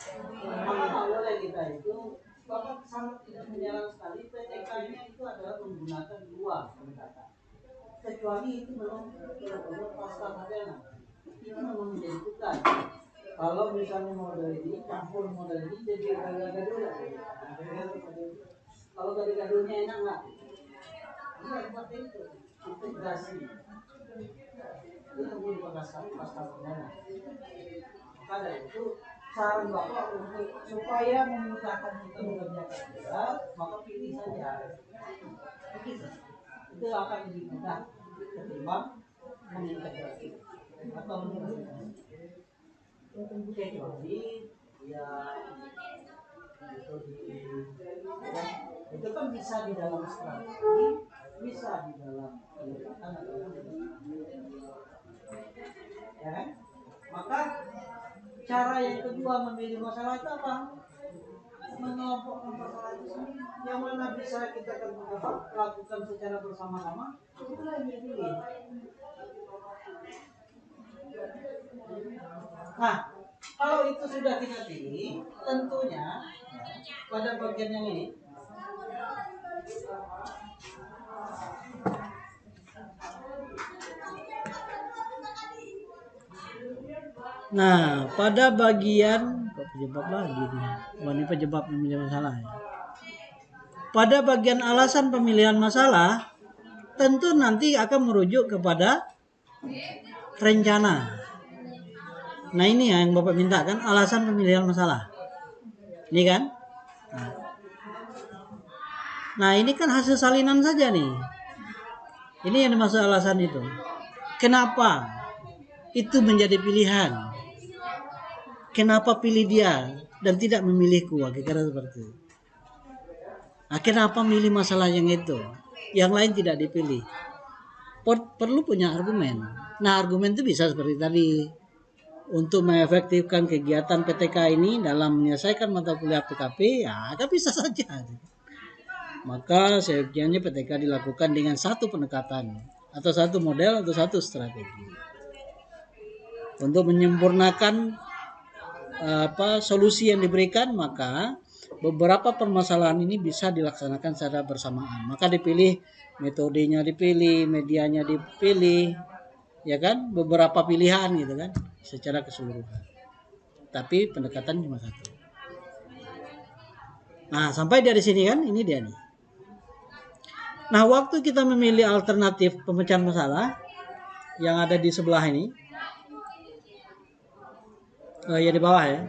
Maka boleh kita itu Bapak sangat tidak menyarankan sekali PTK-nya itu adalah menggunakan dua pendekatan. Kecuali itu belum pasca sarjana. Itu memang menjadi tugas. Kalau misalnya model ini campur model ini jadi gaduh-gaduh. Kalau gaduh-gaduhnya enak nggak? Iya seperti itu. Integrasi. Itu yang pasca sarjana. Maka dari itu saran Bapak untuk supaya memudahkan kita mengerjakan tugas, maka pilih saja. Itu akan lebih mudah ketimbang mengintegrasi atau mengintegrasi. Kecuali ya itu kan bisa di dalam strategi, bisa di dalam pendekatan atau ya kan? Maka cara yang kedua memilih masalah itu apa? Mengelompokkan masalah itu sendiri. Yang mana bisa kita lakukan secara bersama-sama, itulah yang dipilih. Nah, kalau itu sudah kita pilih, tentunya pada bagian yang ini nah, pada bagian penyebab lagi nih. Ini penyebab memilih masalah ya. Pada bagian alasan pemilihan masalah, tentu nanti akan merujuk kepada rencana. Nah ini yang Bapak minta kan, alasan pemilihan masalah. Ini kan? Nah ini kan hasil salinan saja nih. Ini yang dimaksud alasan itu. Kenapa itu menjadi pilihan? Kenapa pilih dia dan tidak memilihku? Kira-kira seperti itu. Nah, kenapa milih masalah yang itu? Yang lain tidak dipilih. Perlu punya argumen. Nah argumen itu bisa seperti tadi. Untuk mengefektifkan kegiatan PTK ini dalam menyelesaikan mata kuliah PKP, ya kan bisa saja. Maka seyogyanya PTK dilakukan dengan satu pendekatan atau satu model atau satu strategi untuk menyempurnakan solusi yang diberikan. Maka beberapa permasalahan ini bisa dilaksanakan secara bersamaan. Maka dipilih metodenya, dipilih medianya, dipilih, ya kan, beberapa pilihan gitu kan, secara keseluruhan. Tapi pendekatan cuma satu. Nah sampai dari sini kan, ini dia nih. Nah waktu kita memilih alternatif pemecahan masalah yang ada di sebelah ini, ya di bawah ya.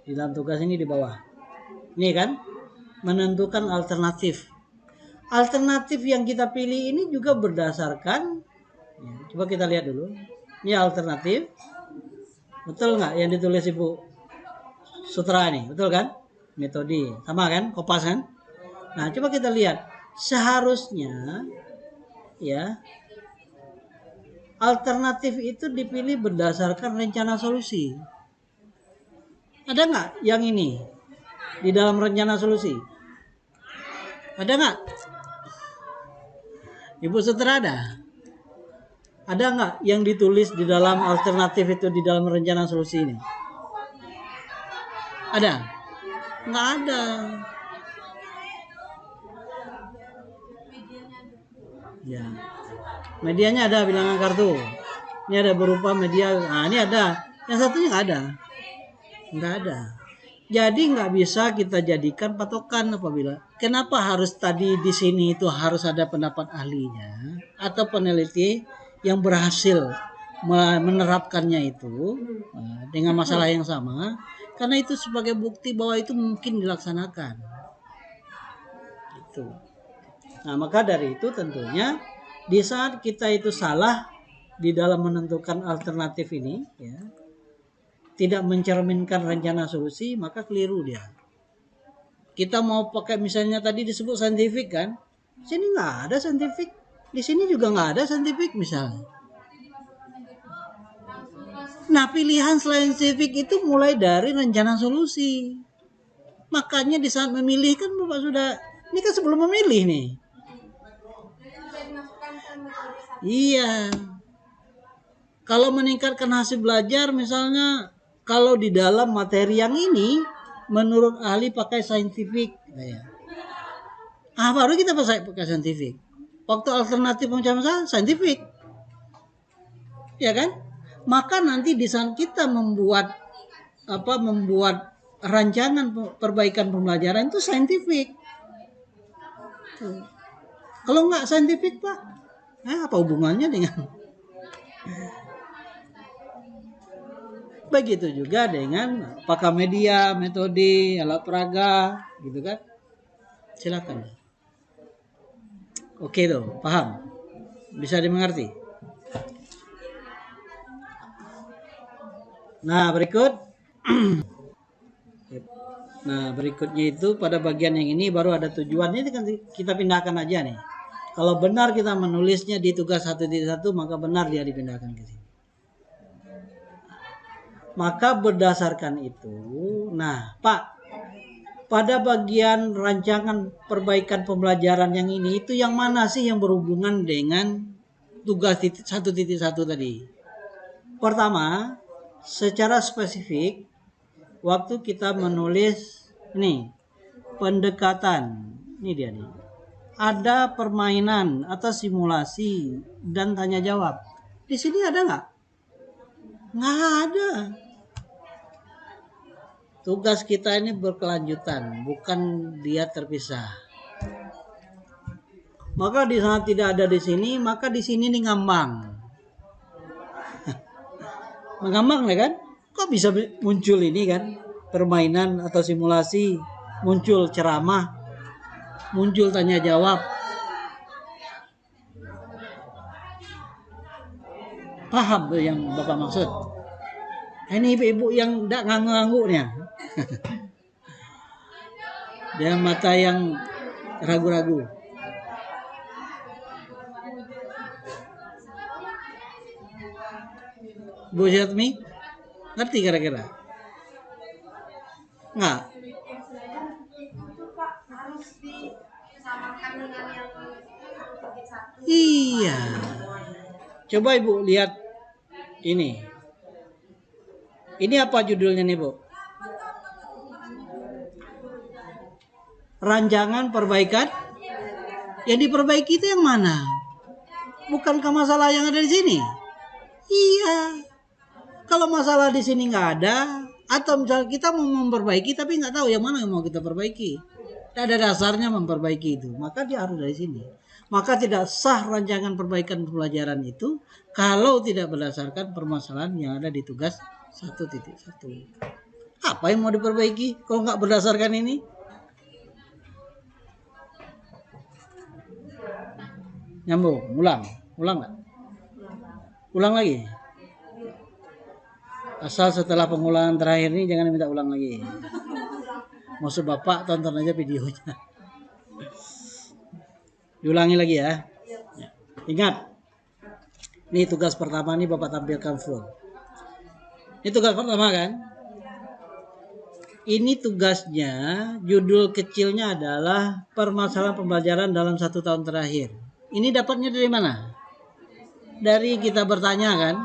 Di dalam tugas ini di bawah. Ini kan, menentukan alternatif. Alternatif yang kita pilih ini juga berdasarkan, ya, coba kita lihat dulu. Ini alternatif. Betul nggak yang ditulis Ibu Sutra nih? Betul kan? Metode. Sama kan? Kopas kan? Nah, coba kita lihat. Seharusnya ya alternatif itu dipilih berdasarkan rencana solusi. Ada nggak yang ini di dalam rencana solusi? Ada nggak? Ibu Sutra ada? Ada nggak yang ditulis di dalam alternatif itu di dalam rencana solusi ini? Ada? Nggak ada. Ya. Medianya ada bilangan kartu. Ini ada berupa media. Nah, ini ada. Yang satunya nggak ada. Nggak ada. Jadi nggak bisa kita jadikan patokan apabila. Kenapa harus tadi di sini itu harus ada pendapat ahlinya atau peneliti yang berhasil menerapkannya itu dengan masalah yang sama? Karena itu sebagai bukti bahwa itu mungkin dilaksanakan. Itu. Nah, maka dari itu tentunya di saat kita itu salah di dalam menentukan alternatif ini, ya, tidak mencerminkan rencana solusi, maka keliru dia. Kita mau pakai misalnya tadi disebut saintifik kan, sini nggak ada saintifik, di sini juga nggak ada saintifik misalnya. Nah, pilihan saintifik itu mulai dari rencana solusi. Makanya di saat memilih kan Bapak sudah, ini kan sebelum memilih nih. Iya. Kalau meningkatkan hasil belajar misalnya, kalau di dalam materi yang ini menurut ahli pakai saintifik, ya. Baru kita pakai saintifik. Waktu alternatif pencapaian saintifik, ya kan? Maka nanti di saat kita membuat rancangan perbaikan pembelajaran itu saintifik. Kalau nggak saintifik Pak, apa hubungannya dengan? Begitu juga dengan apakah media, metode, alat peraga, gitu kan? Silakan. Oke tuh, paham? Bisa dimengerti? Nah, berikutnya itu pada bagian yang ini baru ada tujuan. Ini kan kita pindahkan aja nih. Kalau benar kita menulisnya di tugas 1.1, maka benar dia dipindahkan ke sini. Maka berdasarkan itu, nah Pak, pada bagian rancangan perbaikan pembelajaran yang ini, itu yang mana sih yang berhubungan dengan tugas 1.1 tadi? Pertama, secara spesifik, waktu kita menulis nih, pendekatan, ini dia nih. Ada permainan atau simulasi dan tanya jawab. Di sini ada nggak? Nggak ada. Tugas kita ini berkelanjutan, bukan dia terpisah. Maka di saat tidak ada di sini, maka di sini nih ngambang. Mengambang ya kan? Kok bisa muncul ini kan? Permainan atau simulasi, muncul ceramah, muncul tanya jawab. Paham tuh yang Bapak maksud? Ini ibu-ibu yang tidak ngangguk-ngangguknya. Dia mata yang ragu-ragu. Bu Jatmi, ngerti kira-kira? Nggak? Iya. Coba Ibu lihat ini. Ini apa judulnya nih Bu? Rancangan perbaikan. Yang diperbaiki itu yang mana? Bukankah masalah yang ada di sini? Iya. Kalau masalah di sini nggak ada, atau misalnya kita mau memperbaiki tapi nggak tahu yang mana yang mau kita perbaiki, tidak ada dasarnya memperbaiki itu, maka dia harus dari sini. Maka tidak sah rancangan perbaikan pembelajaran itu kalau tidak berdasarkan permasalahan yang ada di tugas 1.1. Apa yang mau diperbaiki kalau nggak berdasarkan ini? Nyambung, ulang nggak? Ulang lagi. Asal setelah pengulangan terakhir ini jangan minta ulang lagi. Maksud Bapak tonton aja videonya. Diulangi lagi ya. Ingat, ini tugas pertama nih Bapak tampilkan full. Ini tugas pertama kan? Ini tugasnya, judul kecilnya adalah permasalahan pembelajaran dalam 1 tahun terakhir. Ini dapatnya dari mana? Dari kita bertanya kan?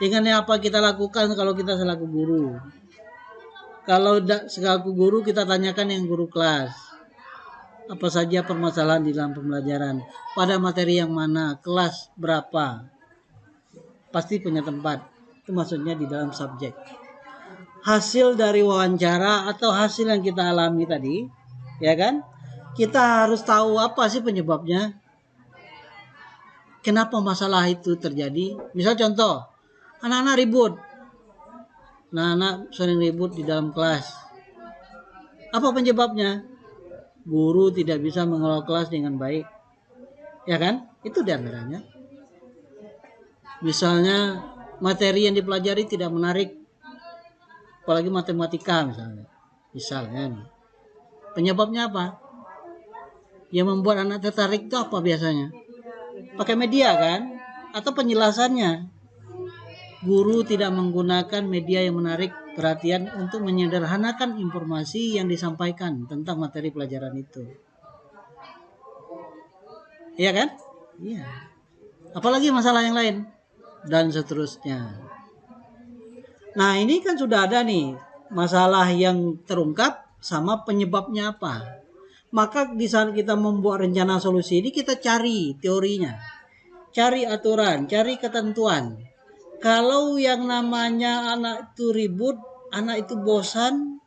Dengan apa kita lakukan kalau kita selaku guru? Kalau selaku guru kita tanyakan yang guru kelas. Apa saja permasalahan di dalam pembelajaran? Pada materi yang mana? Kelas berapa? Pasti punya tempat. Itu maksudnya di dalam subjek. Hasil dari wawancara atau hasil yang kita alami tadi, ya kan? Kita harus tahu apa sih penyebabnya. Kenapa masalah itu terjadi? Misal contoh, anak-anak ribut. Anak-anak sering ribut di dalam kelas. Apa penyebabnya? Guru tidak bisa mengelola kelas dengan baik. Ya kan? Itu diantaranya. Misalnya materi yang dipelajari tidak menarik. Apalagi matematika misalnya. Misalnya nih. Penyebabnya apa? Yang membuat anak tertarik itu apa biasanya? Pakai media kan? Atau penjelasannya? Guru tidak menggunakan media yang menarik perhatian untuk menyederhanakan informasi yang disampaikan tentang materi pelajaran itu. Iya kan? Iya. Apalagi masalah yang lain dan seterusnya. Nah, ini kan sudah ada nih masalah yang terungkap sama penyebabnya apa. Maka di saat kita membuat rencana solusi ini kita cari teorinya. Cari aturan, cari ketentuan. Kalau yang namanya anak itu ribut, anak itu bosan,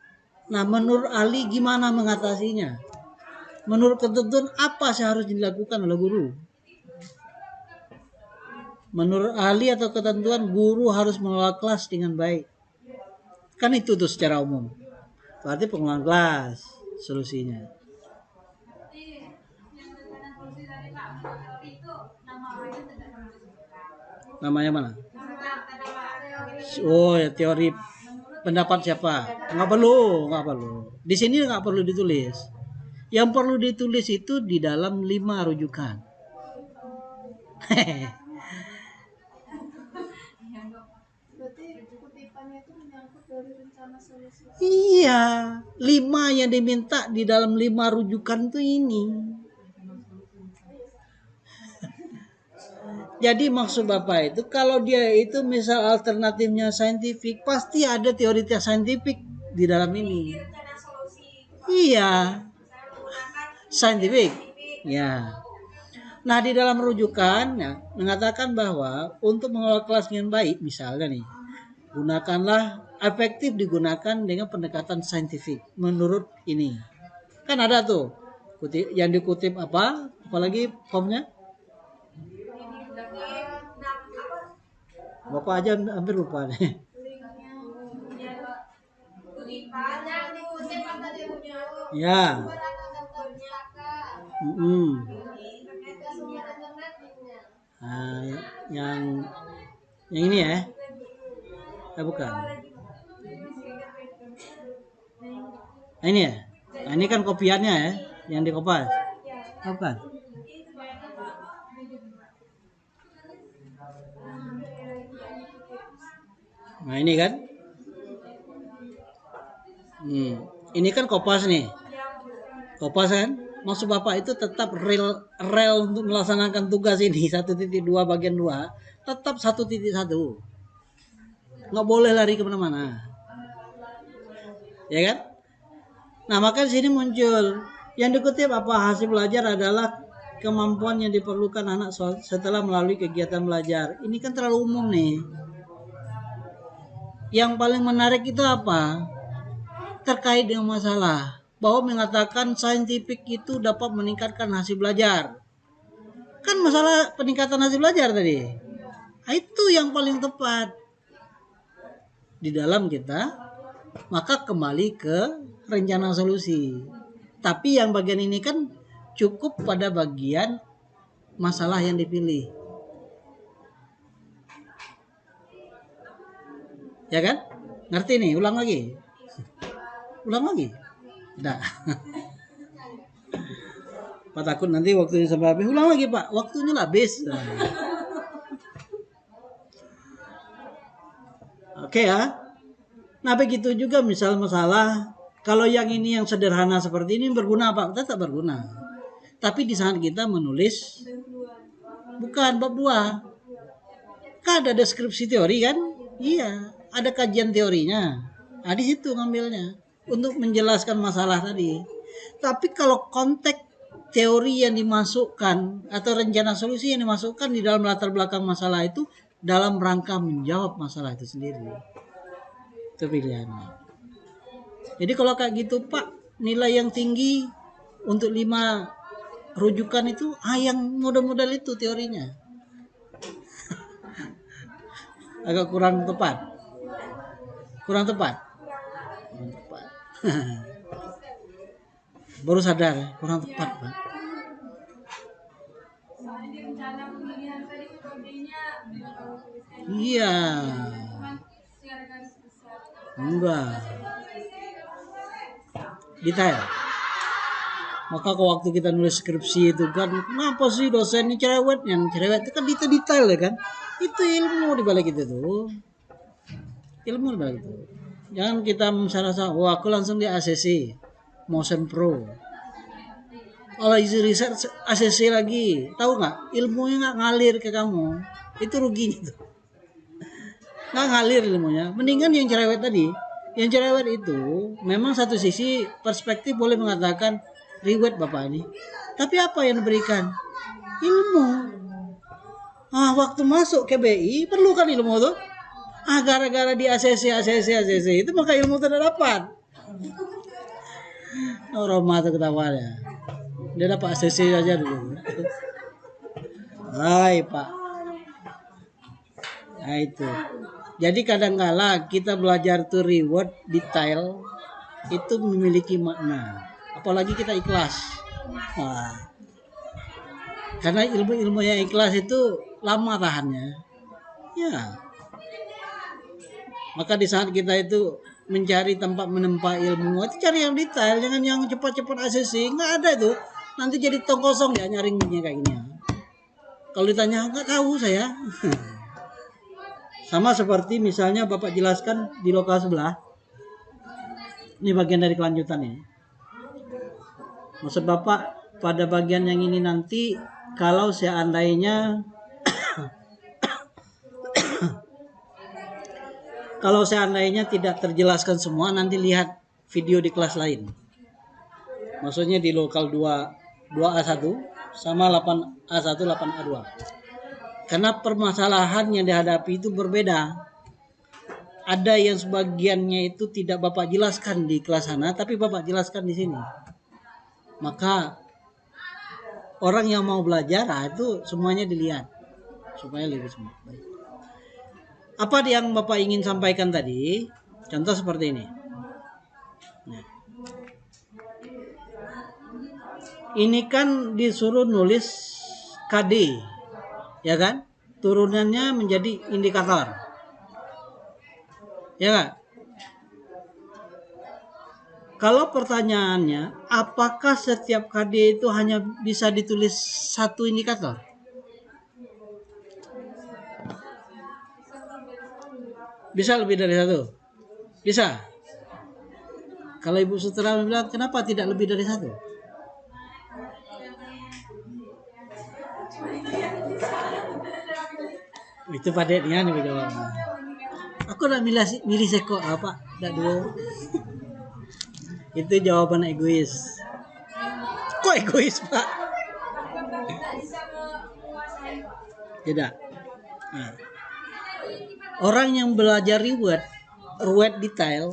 nah menurut ahli gimana mengatasinya? Menurut ketentuan apa sih harus dilakukan oleh guru? Menurut ahli atau ketentuan guru harus mengelola kelas dengan baik. Kan itu tuh secara umum. Berarti pengelolaan kelas solusinya. Namanya mana? Oh ya, teori pendapat siapa? Nggak perlu. Di sini nggak perlu ditulis. Yang perlu ditulis itu di dalam 5 rujukan. Iya, 5 yang diminta di dalam 5 rujukan itu ini. Jadi maksud Bapak itu kalau dia itu misal alternatifnya saintifik, pasti ada teori saintifik di dalam ini. Iya, saintifik. Ya. Nah di dalam rujukan ya, mengatakan bahwa untuk mengelola kelas dengan baik, misalnya nih, gunakanlah efektif digunakan dengan pendekatan saintifik. Menurut ini, kan ada tuh yang dikutip apa? Apalagi formnya? Bapak aja hampir lupa nih. Ya. Nah, yang ini ya? Bukan. Nah, ini ya? Nah, ini kan kopiannya ya, yang dikopas. Bukan. Nah ini kan, ini kan kopas nih, kopas kan. Maksud Bapak itu tetap rel untuk melaksanakan tugas ini 1.2 bagian 2 tetap 1.1, nggak boleh lari kemana-mana, ya kan? Nah maka di sini muncul yang dikutip apa hasil belajar adalah kemampuan yang diperlukan anak setelah melalui kegiatan belajar. Ini kan terlalu umum nih. Yang paling menarik itu apa? Terkait dengan masalah bahwa mengatakan saintifik itu dapat meningkatkan hasil belajar. Kan masalah peningkatan hasil belajar tadi. Nah, itu yang paling tepat di dalam kita maka kembali ke rencana solusi. Tapi yang bagian ini kan cukup pada bagian masalah yang dipilih. Ya kan? Ngerti nih? Ulang lagi. Ulang lagi. Udah. Pak takut nanti waktunya sampai habis. Ulang lagi Pak. Waktunya habis. Oke ya. Nah begitu juga misal masalah. Kalau yang ini yang sederhana seperti ini berguna apa? Tetap berguna. Tapi di saat kita menulis bukan bab 2. Kan ada deskripsi teori kan? Iya, ada kajian teorinya. Nah, di situ ngambilnya untuk menjelaskan masalah tadi. Tapi kalau konteks teori yang dimasukkan atau rencana solusi yang dimasukkan di dalam latar belakang masalah itu dalam rangka menjawab masalah itu sendiri. Itu pilihannya. Jadi kalau kayak gitu Pak, nilai yang tinggi untuk 5 rujukan itu yang model-model itu teorinya. Agak kurang tepat. Kurang tepat. Baru sadar kurang tepat Pak. Iya. Enggak. Detail. Maka kalau waktu kita nulis skripsi itu kan, kenapa sih dosen ini cerewet? Yang cerewet itu kan detail ya kan? Itu ilmu di balik itu tuh. Ilmu di balik itu. Jangan kita misalnya, wah aku langsung di ACC, Motion Pro. Kalau isi riset ACC lagi, tahu nggak? Ilmunya nggak ngalir ke kamu. Itu ruginya tuh. Nggak ngalir ilmunya. Mendingan yang cerewet tadi. Yang cerewet itu memang satu sisi perspektif boleh mengatakan riwet Bapak ini. Tapi apa yang diberikan? Ilmu. Waktu masuk ke BI perlu kan ilmu tuh? Gara-gara di ACC itu maka ilmu tidak dapat. Roma tuh ketawa ya. Dia dapat ACC aja dulu. Hai Pak. Nah itu. Jadi kadang-kala kita belajar tuh reward detail itu memiliki makna. Apalagi kita ikhlas. Karena ilmu-ilmu yang ikhlas itu lama tahannya. Ya. Maka di saat kita itu mencari tempat menempa ilmu, itu cari yang detail, jangan yang cepat-cepat ACC. Nggak ada itu. Nanti jadi tong kosong ya nyaringnya kayak gini. Kalau ditanya nggak tahu saya. Sama seperti misalnya Bapak jelaskan di lokal sebelah. Ini bagian dari kelanjutannya. Maksud Bapak pada bagian yang ini nanti kalau seandainya tidak terjelaskan semua, nanti lihat video di kelas lain. Maksudnya di lokal 2A1 sama 8A1 8A2. Karena permasalahan yang dihadapi itu berbeda. Ada yang sebagiannya itu tidak Bapak jelaskan di kelas sana, tapi Bapak jelaskan di sini. Maka orang yang mau belajar itu semuanya dilihat supaya lebih semua. Apa yang Bapak ingin sampaikan tadi? Contoh seperti ini. Nah. Ini kan disuruh nulis KD, ya kan? Turunannya menjadi indikator, ya kan? Kalau pertanyaannya, apakah setiap KD itu hanya bisa ditulis satu indikator? Bisa lebih dari satu? Bisa. Kalau Ibu Sutera bilang, kenapa tidak lebih dari satu? Itu padanya nih jawabannya. Aku udah milih seko apa? Tidak dua. Itu jawaban egois. Kok egois Pak? Tidak. Nah. Orang yang belajar reward detail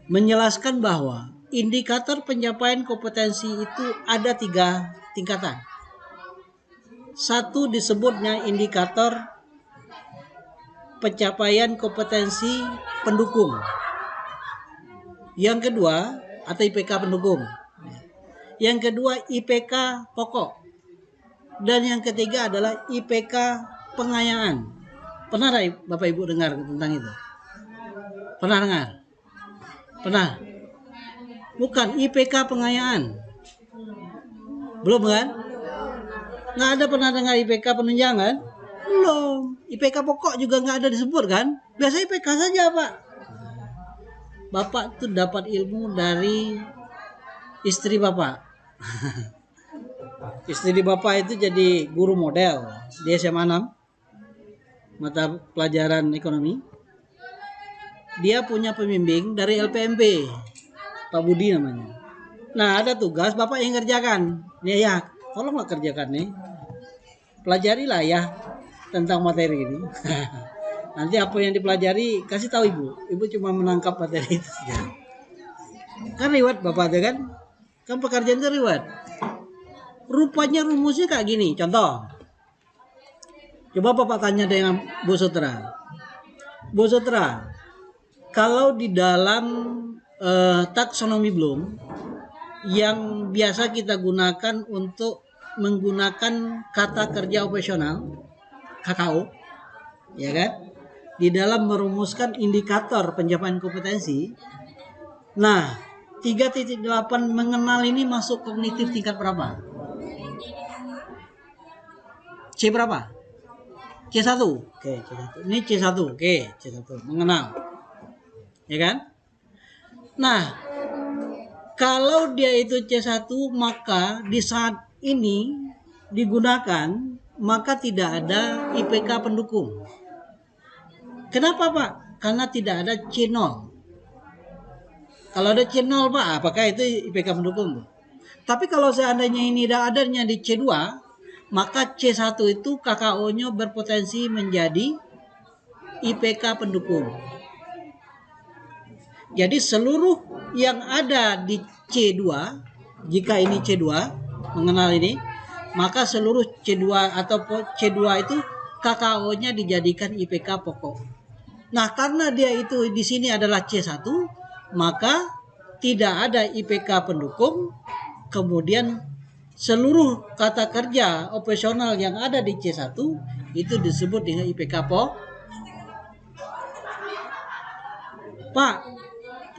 menjelaskan bahwa indikator pencapaian kompetensi itu ada 3 tingkatan. Satu disebutnya indikator pencapaian kompetensi pendukung. Yang kedua atau IPK pendukung. Yang kedua IPK pokok. Dan yang ketiga adalah IPK pengayaan. Pernah tidak Bapak Ibu dengar tentang itu? Pernah dengar? Pernah? Bukan, IPK pengayaan. Belum kan? Nggak ada pernah dengar IPK penunjangan? Belum. IPK pokok juga nggak ada disebut kan? Biasa IPK saja Pak. Bapak tuh dapat ilmu dari istri Bapak. Istri Bapak itu jadi guru model di SMA 6 mata pelajaran ekonomi. Dia punya pembimbing dari LPMP, Pak Budi namanya. Nah ada tugas Bapak yang kerjakan. Nih ya, tolonglah kerjakan nih. Pelajarilah ya tentang materi ini. Nanti apa yang dipelajari kasih tahu Ibu. Ibu cuma menangkap materi itu saja. Kan riwet Bapak itu kan? Kan pekerjaan itu riwet. Rupanya rumusnya kayak gini. Contoh. Coba Bapak tanya dengan Bu Sutra. Bu Sutra, kalau di dalam taksonomi Bloom yang biasa kita gunakan untuk menggunakan kata kerja operasional KKO, ya kan? Di dalam merumuskan indikator pencapaian kompetensi. Nah, 3.8 mengenal ini masuk kognitif tingkat berapa? C berapa? C1. Oke, C1. Ini C1. Oke, C1. Mengenal. Ya kan? Nah, kalau dia itu C1, maka di saat ini digunakan, maka tidak ada IPK pendukung. Kenapa Pak? Karena tidak ada C0. Kalau ada C0 Pak, apakah itu IPK pendukung? Tapi kalau seandainya ini tidak adanya di C2, maka C1 itu KKO-nya berpotensi menjadi IPK pendukung. Jadi seluruh yang ada di C2, jika ini C2 mengenal ini, maka seluruh C2 atau C2 itu KKO-nya dijadikan IPK pokok. Nah, karena dia itu di sini adalah C1, maka tidak ada IPK pendukung, kemudian seluruh kata kerja operasional yang ada di C1 itu disebut dengan IPK Pak,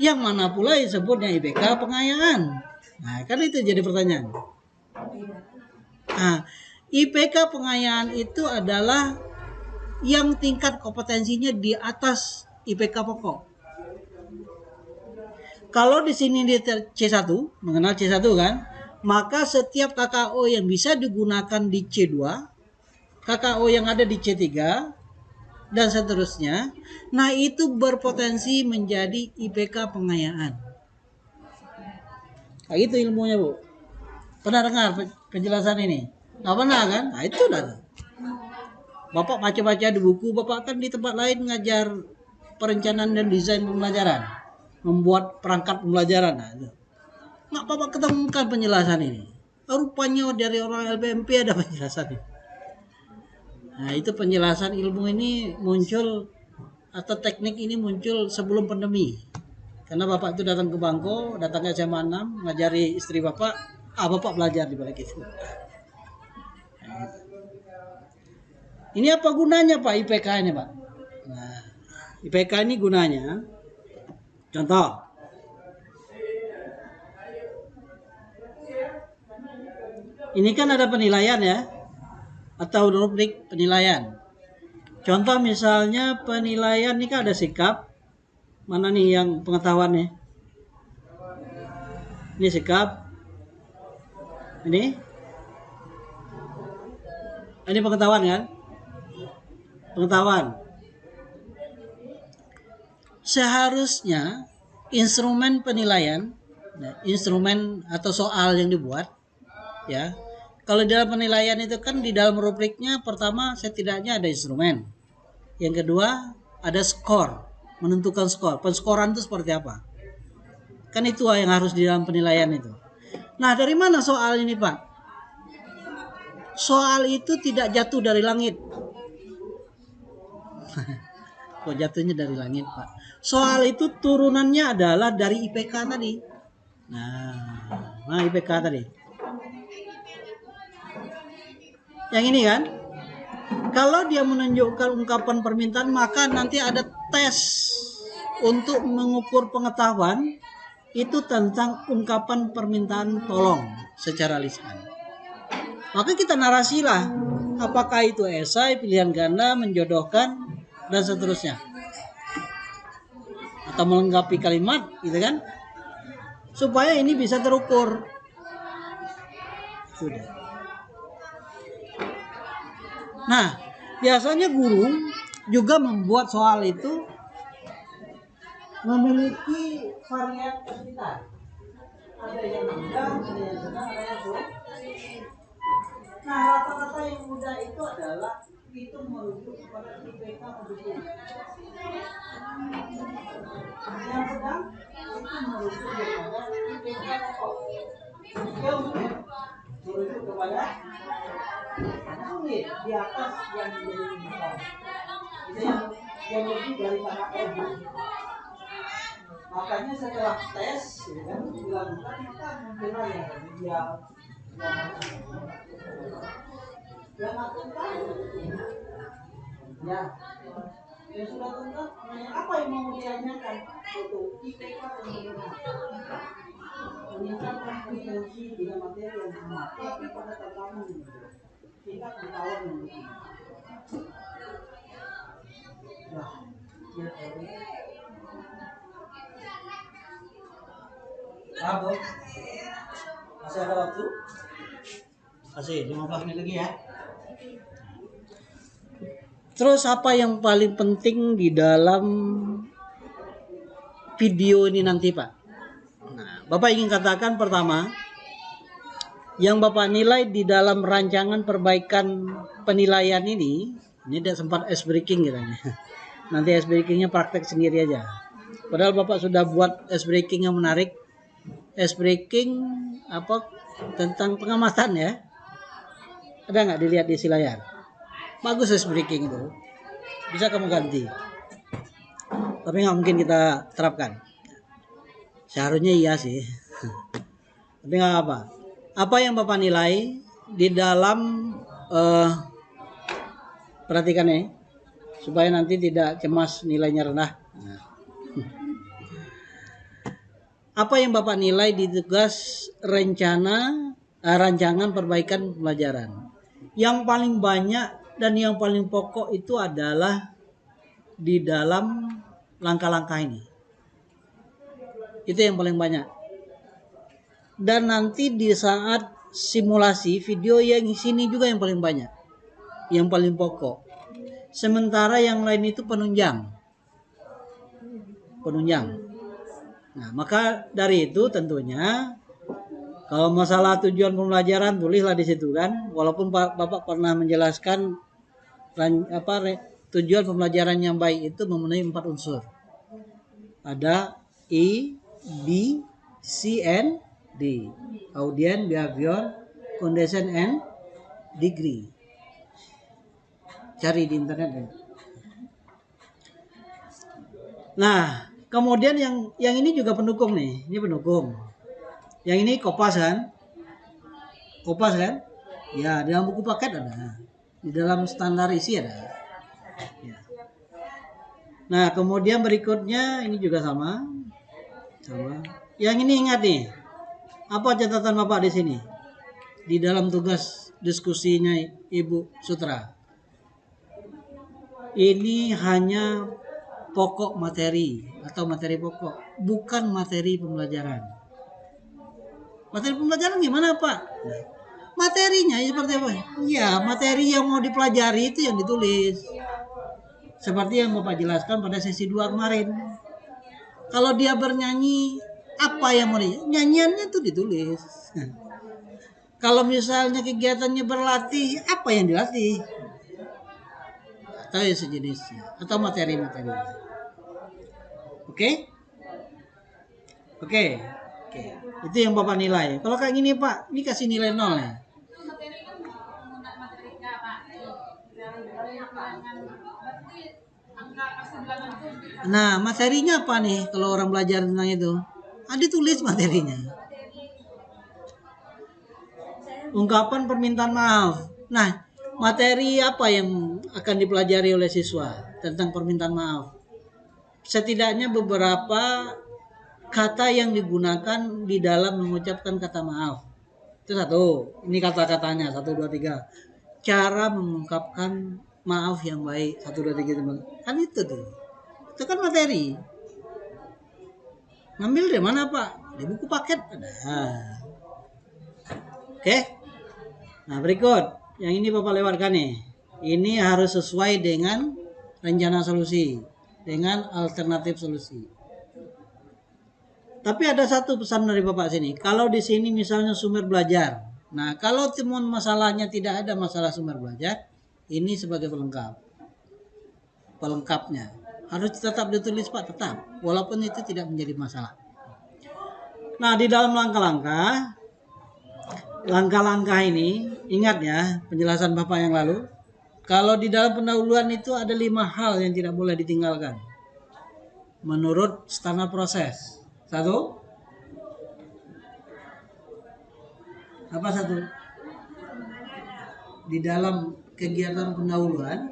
yang mana pula disebutnya IPK pengayaan? Nah, kan itu jadi pertanyaan. Nah, IPK pengayaan itu adalah yang tingkat kompetensinya di atas IPK pokok. Kalau di sini di C1, mengenal C1 kan? Maka setiap KKO yang bisa digunakan di C2, KKO yang ada di C3, dan seterusnya, nah itu berpotensi menjadi IPK pengayaan. Nah, itu ilmunya Bu. Pernah dengar penjelasan ini? Nggak pernah kan? Nah itu dah. Bapak baca-baca di buku, Bapak kan di tempat lain ngajar perencanaan dan desain pembelajaran, membuat perangkat pembelajaran. Nah, itu. Nggak Bapak ketemukan penjelasan ini. Rupanya dari orang LPMP ada penjelasan ini. Nah itu penjelasan ilmu ini muncul atau teknik ini muncul sebelum pandemi. Karena Bapak itu datang ke Bangko, datang ke SMA 6, ngajari istri Bapak, Bapak belajar di balik itu. Nah, ini apa gunanya Pak IPK ini Pak? Nah, IPK ini gunanya, contoh. Ini kan ada penilaian ya, atau rubrik penilaian. Contoh misalnya penilaian ini kan ada sikap. Mana nih yang pengetahuannya? Ini sikap. Ini pengetahuan kan? Pengetahuan. Seharusnya instrumen penilaian, instrumen atau soal yang dibuat, ya. Kalau dalam penilaian itu kan di dalam rubriknya pertama setidaknya ada instrumen. Yang kedua ada skor, menentukan skor. Penskoran itu seperti apa? Kan itu yang harus di dalam penilaian itu. Nah, dari mana soal ini, Pak? Soal itu tidak jatuh dari langit. Kok jatuhnya dari langit, Pak? Soal itu turunannya adalah dari IPK tadi. Nah IPK tadi. Yang ini kan, kalau dia menunjukkan ungkapan permintaan, maka nanti ada tes untuk mengukur pengetahuan itu tentang ungkapan permintaan tolong secara lisan. Maka kita narasilah, apakah itu esai, pilihan ganda, menjodohkan, dan seterusnya, atau melengkapi kalimat, gitu kan? Supaya ini bisa terukur. Sudah. Nah, biasanya guru juga membuat soal itu memiliki varian kesulitan. Ada yang mudah, ada yang sedang, ada yang sulit. Nah, rata-rata yang mudah itu adalah itu merujuk kepada IPK mendukung. Yang sedang itu merujuk kepada IPK pokok. Yang sulit merujuk kepada sulit di atas yang menjadi rujukan. Itu yang lebih daripada ego. Makanya setelah tes kan dilakukan maka muncullah yang ideal, yang tuntas, ya yang sudah tuntas. Apa yang mau ditanyakan? Itu IPK yang benar, meningkatkan kompetensi dengan materi yang sama, tapi pada tatanan tingkat pengetahuan yang tinggi. Bravo. Masih ada waktu? Masih 15 menit lagi ya. Terus apa yang paling penting di dalam video ini nanti Pak? Nah, Bapak ingin katakan pertama, yang Bapak nilai di dalam rancangan perbaikan penilaian ini tidak sempat ice breaking gitu. Nanti ice breakingnya praktek sendiri aja. Padahal Bapak sudah buat ice breaking yang menarik. Ice breaking apa tentang pengamatan ya? Ada nggak dilihat di isi layar? Bagus ice breaking itu. Bisa kamu ganti. Tapi nggak mungkin kita terapkan. Seharusnya iya sih. Tapi nggak apa. Apa yang Bapak nilai di dalam perhatikan ya, supaya nanti tidak cemas nilainya rendah. Nah. Apa yang Bapak nilai di tugas rancangan perbaikan pembelajaran? Yang paling banyak dan yang paling pokok itu adalah di dalam langkah-langkah ini. Itu yang paling banyak. Dan nanti di saat simulasi video yang di sini juga yang paling banyak. Yang paling pokok. Sementara yang lain itu penunjang. Nah, maka dari itu tentunya kalau masalah tujuan pembelajaran tulislah di situ kan. Walaupun Bapak pernah menjelaskan tujuan pembelajaran yang baik itu memenuhi 4 unsur. Ada I, B, C, and D. Audience, behavior, condition, and degree. Cari di internet ya. Nah, kemudian yang ini juga pendukung nih. Ini pendukung. Yang ini Kopas kan? Kopas kan? Ya, dalam buku paket ada. Di dalam standar isi ada. Ya. Nah, kemudian berikutnya ini juga sama. Yang ini ingat nih. Apa catatan Bapak di sini? Di dalam tugas diskusinya Ibu Sutra. Ini hanya pokok materi atau materi pokok, bukan materi pembelajaran. Materi pembelajaran gimana Pak? Materinya seperti apa? Ya, materi yang mau dipelajari itu yang ditulis. Seperti yang Bapak jelaskan pada sesi 2 kemarin. Kalau dia bernyanyi, apa yang mau nyanyiannya itu ditulis. Kalau misalnya kegiatannya berlatih, apa yang dilatih? Atau sejenisnya, atau materi-materi. Oke? Itu yang Bapak nilai. Kalau kayak gini Pak, ini kasih nilai 0 ya. Materi kan materi Pak. Berarti Nah, materinya apa nih kalau orang belajar tentang itu? Ada tulis materinya. Ungkapan permintaan maaf. Nah, materi apa yang akan dipelajari oleh siswa tentang permintaan maaf? Setidaknya beberapa kata yang digunakan di dalam mengucapkan kata maaf. Itu satu. Ini kata-katanya 1, 2, 3. Cara mengungkapkan maaf yang baik 1, 2, 3 teman. Kan itu tuh. Itu kan materi. Ngambil dari mana Pak? Di buku paket ada. Oke. Nah berikut. Yang ini Bapak lewatkan nih. Ini harus sesuai dengan rencana solusi. Dengan alternatif solusi. Tapi ada satu pesan dari Bapak sini. Kalau di sini misalnya sumber belajar. Nah kalau temuan masalahnya tidak ada masalah sumber belajar. Ini sebagai pelengkap. Pelengkapnya. Harus tetap ditulis Pak, tetap. Walaupun itu tidak menjadi masalah. Nah di dalam langkah-langkah ini, ingat ya penjelasan Bapak yang lalu. Kalau di dalam pendahuluan itu ada 5 hal yang tidak boleh ditinggalkan. Menurut standar proses. 1. Apa 1? Di dalam kegiatan pendahuluan,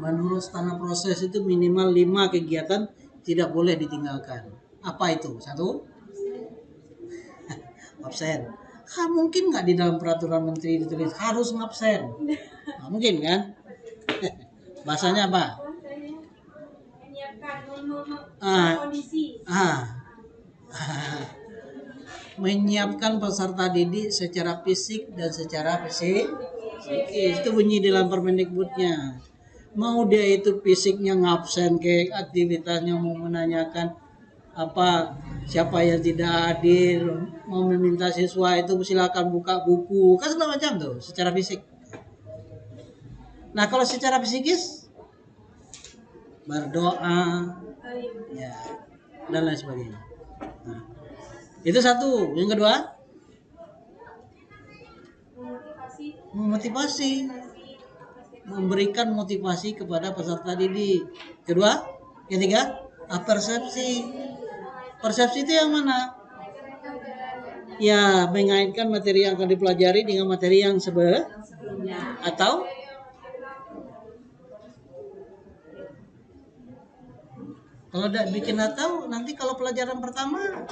menurut standar proses itu minimal 5 kegiatan tidak boleh ditinggalkan. Apa itu? 1. Absen. Mungkin nggak di dalam peraturan menteri ditulis harus ngabsen? Nah, mungkin kan? Bahasanya apa? Menyiapkan peserta didik secara fisik dan secara psikis. Itu bunyi dalam Permendikbudnya. Mau dia itu fisiknya ngabsen ke aktivitasnya, mau menanyakan apa siapa yang tidak hadir, mau meminta siswa itu silakan buka buku, kan segala macam tuh secara fisik. Nah kalau secara psikis berdoa ya dan lain sebagainya. Nah, itu 1. Yang kedua motivasi, memberikan motivasi kepada peserta didik. Kedua, ketiga, persepsi. Persepsi itu yang mana? Ya, mengaitkan materi yang akan dipelajari dengan materi yang sebelumnya. Atau kalau tidak bikin atau nanti kalau pelajaran pertama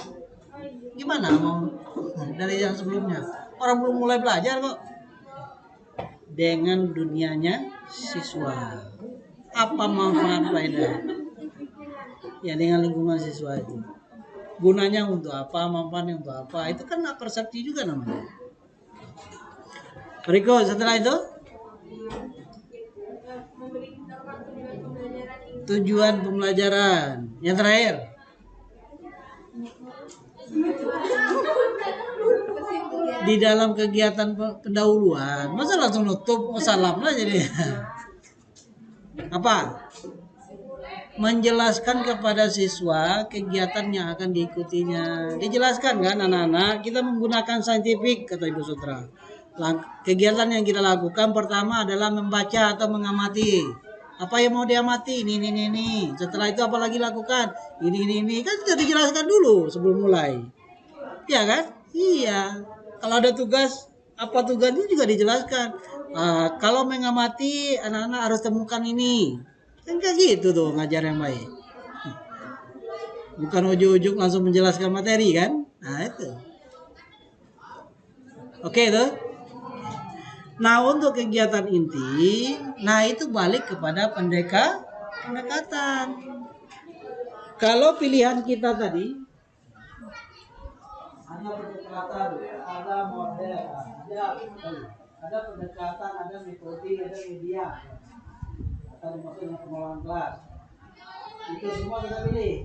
gimana mau dari yang sebelumnya? Orang belum mulai belajar kok. Dengan dunianya siswa. Apa manfaat faedah? Ya dengan lingkungan siswa itu. Gunanya untuk apa, manfaatnya untuk apa? Itu kan persepsi juga namanya. Berikut setelah itu tujuan pembelajaran. Yang terakhir di dalam kegiatan pendahuluan, masa langsung nutup salam lah jadi. Apa? Menjelaskan kepada siswa kegiatan yang akan diikutinya. Dijelaskan kan anak-anak, kita menggunakan saintifik kata Ibu Sutra. Kegiatan yang kita lakukan pertama adalah membaca atau mengamati. Apa yang mau diamati? Ini. Setelah itu apa lagi lakukan? Ini. Kan sudah dijelaskan dulu sebelum mulai. Iya kan? Iya. Kalau ada tugas, apa tugasnya juga dijelaskan. Kalau mengamati, anak-anak harus temukan ini. Kan kayak gitu tuh ngajar yang baik. Bukan ujuk-ujuk langsung menjelaskan materi kan? Nah itu. Oke tuh. Nah untuk kegiatan inti, nah itu balik kepada pendekatan. Kalau pilihan kita tadi ada pendekatan, ada model, ada pendekatan, ada metode, ada media, atau dimaksud dengan pengelolaan kelas. Itu semua kita pilih.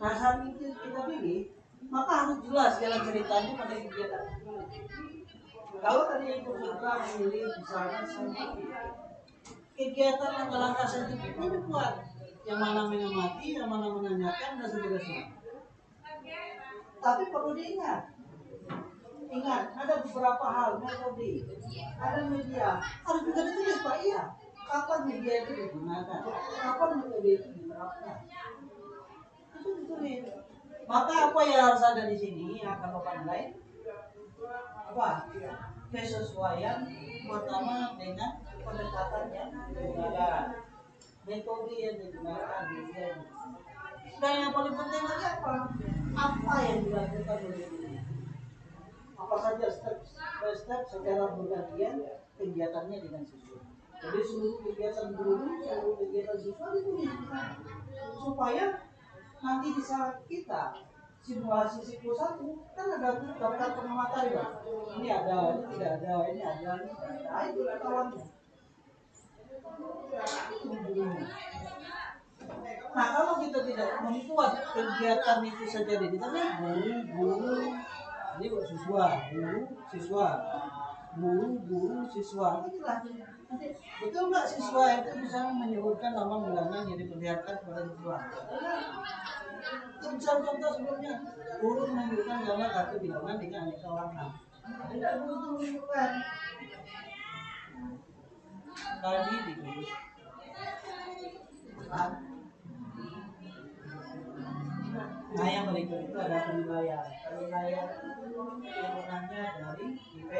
Nah saat itu kita pilih, maka harus jelas jalan ceritanya pada kegiatan. Kalau tadi Ibu Sutra memilih misalnya saintifik, kegiatan langkah-langkah saintifik ini dibuat, yang mana mengamati, yang mana menanyakan dan seterusnya. Tapi perlu diingat, ada beberapa hal metode, ada media, harus juga ditulis Pak. Iya. kapan media itu digunakan, kapan metode itu diterapkan. Itu ditulis. Maka apa yang harus ada di sini yang akan Bapak nilai? Apa? Kesesuaian pertama dengan pendekatan yang digunakan, metode yang digunakan. Dan yang paling penting lagi apa? Apa yang dilakukan oleh guru? Apa saja step by step secara bergantian kegiatannya dengan siswa. Jadi seluruh kegiatan guru, seluruh kegiatan siswa ditulis supaya nanti di saat kita simulasi siklus 1 kan ada daftar pengamatan ya. Ini ada, ini tidak ada, ini ada, ini tidak ada. Itu kawannya. Nah kalau kita tidak membuat kegiatan itu saja di kita guru, ini siswa, guru, siswa. Nanti betul nggak siswa itu bisa menyebutkan nama bilangan yang diperlihatkan kepada siswa? Misal contoh sebelumnya, guru menunjukkan gambar kartu bilangan dengan aneka warna. Ada guru itu menunjukkan. Tadi ditulis. Nah yang berikut itu ada penilaian. Penilaian itu turunannya dari IP.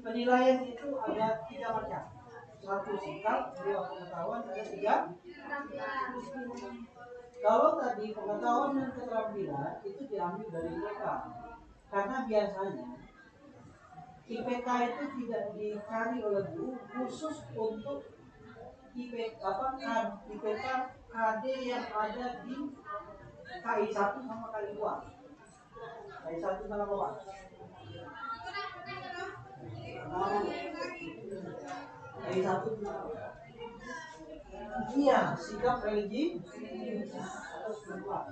Penilaian itu ada 3 macam. 1 sikap, 2 pengetahuan, ada 3. Kalau tadi pengetahuan dan keterampilan itu diambil dari IPK. Karena biasanya IPK itu tidak dicari oleh guru khusus untuk IPK KD yang ada di KI 1 sama KI 2. KI 1 sama apa? KI 1 iya, sikap religi atau spiritual.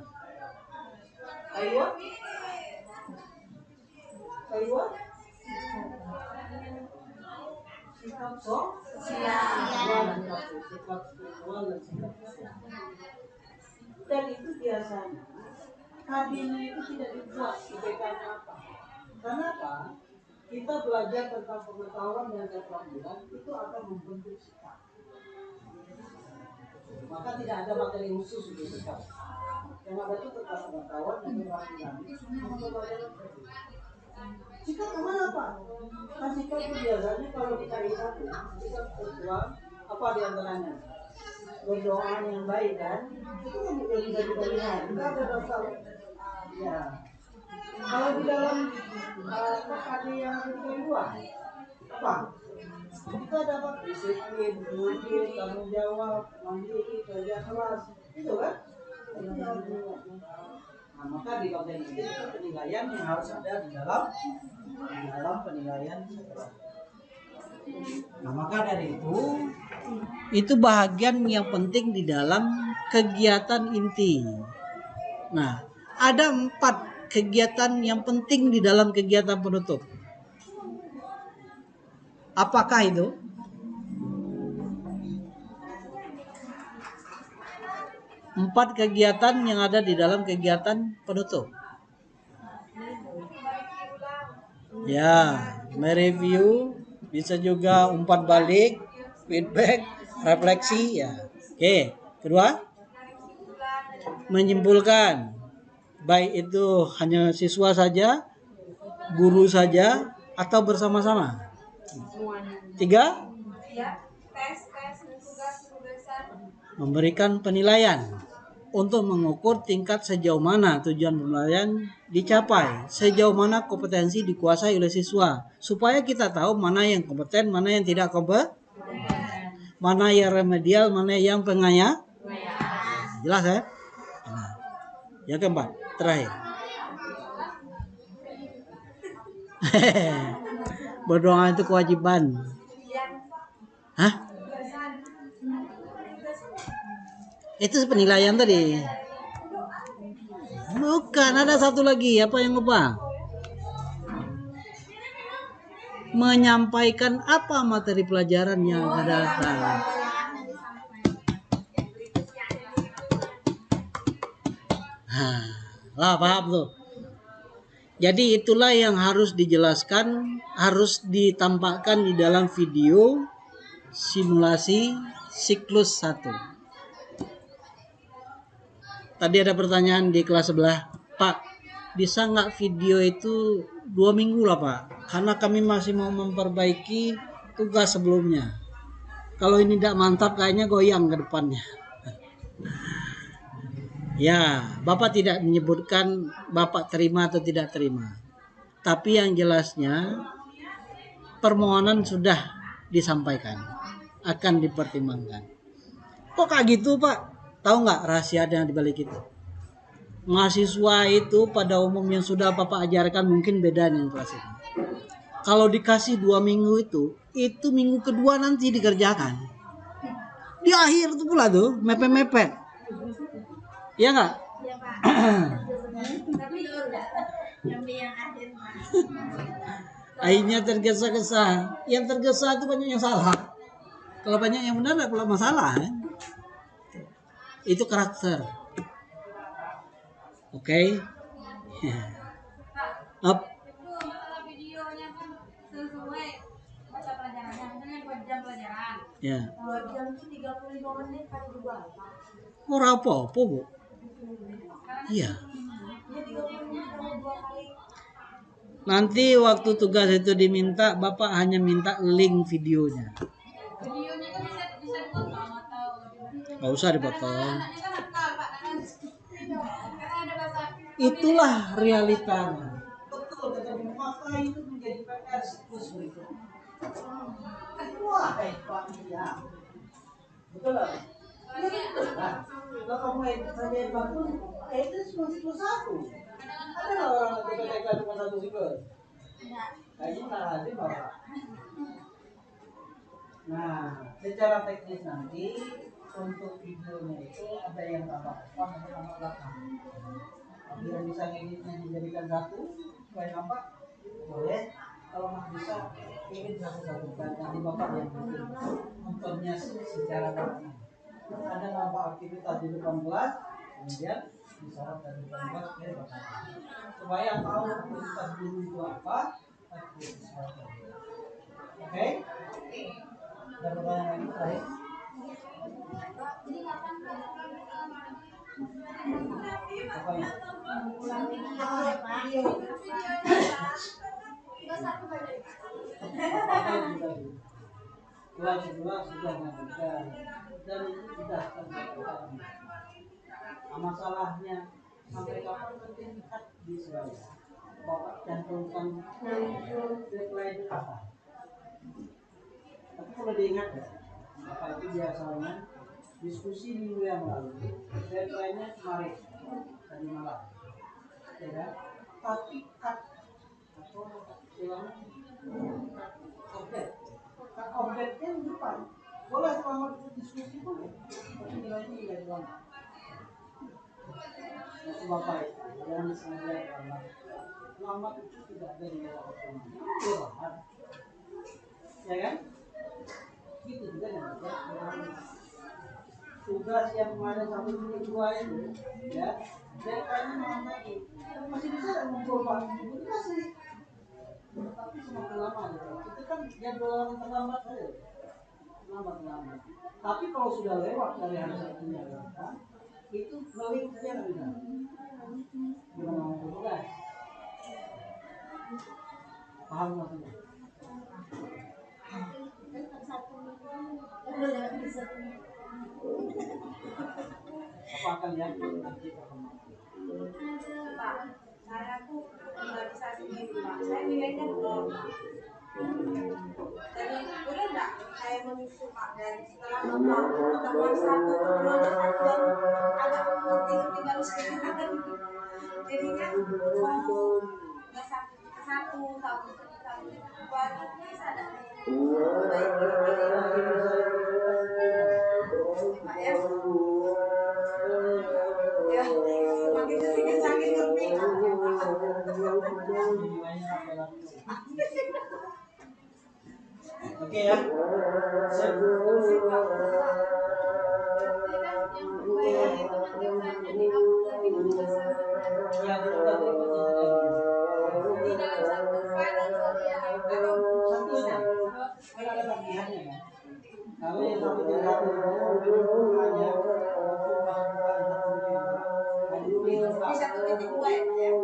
KI 2? KI 2? Sikap sosial, sikap spiritual dan sikap sosial. Dan itu biasanya KD-nya itu tidak dibuat IPK-nya apa. Kenapa? Kita belajar tentang pengetahuan dan keterampilan itu akan membentuk sikap. Maka tidak ada materi khusus untuk sikap. Yang ada itu tentang pengetahuan dan keterampilan. Itu semua pembelajaran. Sikap kemana Pak? Kan sikap itu biasanya kalau kita lihat sikap spiritual apa diantaranya? Berdoa yang baik kan? Itu kan juga bisa kita lihat. Kita ada dasar. Ya. Kalau di dalam KD yang kedua apa? Kita dapat disiplin, jujur, tanggung jawab, mandiri, kerja keras, itu kan? Nah, maka di bagian ini itu penilaian yang harus ada di dalam penilaian sekolah. Nah, maka dari itu bahagian yang penting di dalam kegiatan inti. Nah, ada 4 kegiatan yang penting di dalam kegiatan penutup. Apakah itu? Empat kegiatan yang ada di dalam kegiatan penutup. Ya, mereview, bisa juga umpan balik, feedback, refleksi, ya. Oke, kedua, menyimpulkan. Baik itu hanya siswa saja, guru saja, atau bersama-sama. 3, memberikan penilaian untuk mengukur tingkat sejauh mana tujuan pembelajaran dicapai, sejauh mana kompetensi dikuasai oleh siswa, supaya kita tahu mana yang kompeten, mana yang tidak kompeten, mana yang remedial, mana yang pengaya. Jelas ya? Nah, yang keempat, terakhir. Berdoa itu kewajiban. Hah? Itu penilaian tadi. Bukan, ada satu lagi. Apa yang lupa? Menyampaikan apa materi pelajaran yang akan datang. Lah, paham tuh. Jadi itulah yang harus dijelaskan, harus ditampakkan di dalam video simulasi siklus 1. Tadi ada pertanyaan di kelas sebelah, Pak, bisa nggak video itu 2 minggu lah Pak, karena kami masih mau memperbaiki tugas sebelumnya. Kalau ini tidak mantap kayaknya goyang ke depannya. Ya, Bapak tidak menyebutkan Bapak terima atau tidak terima. Tapi yang jelasnya permohonan sudah disampaikan, akan dipertimbangkan. Kok kayak gitu Pak? Tahu nggak rahasia yang dibalik itu? Mahasiswa itu pada umumnya sudah Bapak ajarkan mungkin beda nih kelas ini. Kalau dikasih 2 minggu itu minggu kedua nanti dikerjakan. Di akhir itu pula tuh mepet-mepet. Iya nggak? Ya Pak. Tapi yang akhir Pak. Akhirnya tergesa-gesa. Yang tergesa itu banyak yang salah. Kalau banyak yang benar tidak pula masalah. Itu karakter. Oke. Up. Itu masalah videonya kan sesuai mata pelajarannya, misalnya buat jam pelajaran. Ya. 2 jam itu 35 menit kan juga. Ora apa-apa, Bu. Iya. Nanti waktu tugas itu diminta, Bapak hanya minta link videonya. Videonya kan bisa dipotong atau Nggak usah dipotong. anaknya kan nakal Pak, karena ada bahasa Itulah realitanya. Betul, kata Bu, maka itu menjadi PR siklus berikutnya. Wah, Pak, iya. Betul lah. Iya betul kan. Kalau kamu edit saja yang bagus, itu cuma siklus 1. Ada nggak orang yang ketika cuma 1 siklus? Kayaknya nggak ada Bapak. Nah, secara teknis nanti untuk videonya itu ada yang tambah depan, ada yang tambah belakang. Bila misalnya editnya dijadikan 1, supaya nampak boleh. Kalau nggak bisa, edit satu-satu kan. Nanti Bapak yang bikin nontonnya secara baik. Ada nampak aktivitas di depan kelas, kemudian disorot dari depan kelas ke belakang. Supaya tahu aktivitas dulu itu apa, aktivitas apa. Oke? Ada pertanyaan lagi terakhir? Apa ya? Kelas 11 sudah mengajukan dan itu sudah terbuka. Masalahnya sampai kapan nanti lihat di Surabaya. Bapak cantumkan deadline apa? Tapi kalau diingat ya, Bapak itu biasanya diskusi minggu yang lalu, deadline-nya kemarin tadi malam, ya kan? Tapi cut atau istilahnya update-nya di depan. Boleh selama diskusi boleh, tapi nilainya nilai selamat. Maksud Bapak itu jangan disengaja karena selamat itu tidak ada nilai optimal. Itu bahan, ya kan? Gitu juga yang tugas yang kemarin 1,2 itu, ya, deadline-nya malam lagi. Masih bisa ngumpul Pak? Masih. Tapi semakin lama gitu. Itu kan jadwal orang terlambat saja. Lambat. Tapi kalau sudah lewat dari hari Sabtunya kan, itu ngeling saja nggak bisa. Gimana mau tugas? Paham maksudnya? Apa akan lihat nanti Pak, saya tuh nggak bisa sendiri Pak, saya nilainya belum. Jadi boleh nggak saya menyusul Pak dari setelah pertemuan 1 pertemuan 1 baru agak ngerti baru sedikit jadinya nggak satu tahun baru bisa ada baik Pak ya. Ya, semakin sedikit saking ngerti Oke ya. Satunya, kan ada tagihannya kan? Kalau yang satu tingkat itu hanya langsung masuk di satu titik dua ya Pak ya.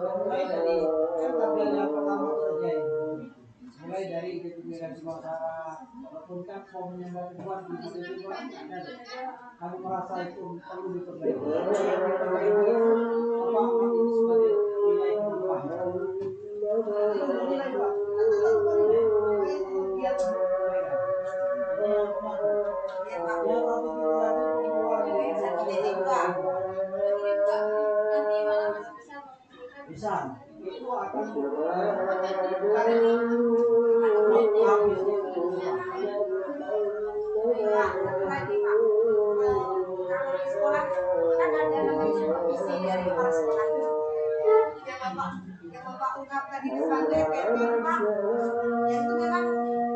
Mulai dari kan tabel yang pertama itu aja ya. Mulai dari identifikasi masalah ataupun kan form yang baru buat di situ ada. Kami merasa itu perlu diperbaiki. Diperbaiki apa ini sebagai nilai tambah. Nilai Pak. Bisa itu akan Bapak ungkap tadi sebagai Pak, yang itu memang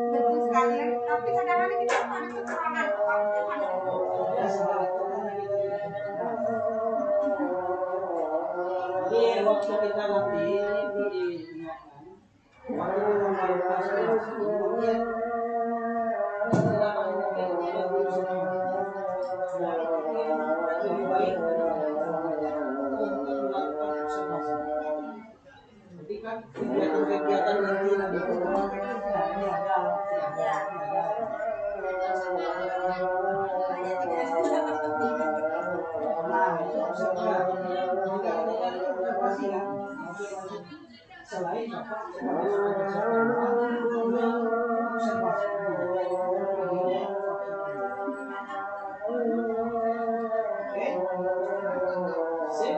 betul sekali, tapi kadang-kadang kita ada kekurangan Pak. Jadi waktu kita nanti itu diingatkan, waktu kita melakukan simulasi, kemudian silakan lebih baik untuk melakukan observasi. Jadi kan kegiatan-kegiatan nanti itu ini ada. Nah, itu observasi. Jika kita observasi kan, selain Bapak sebagai observasi. Oke, sip.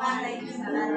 Waalaikumsalam.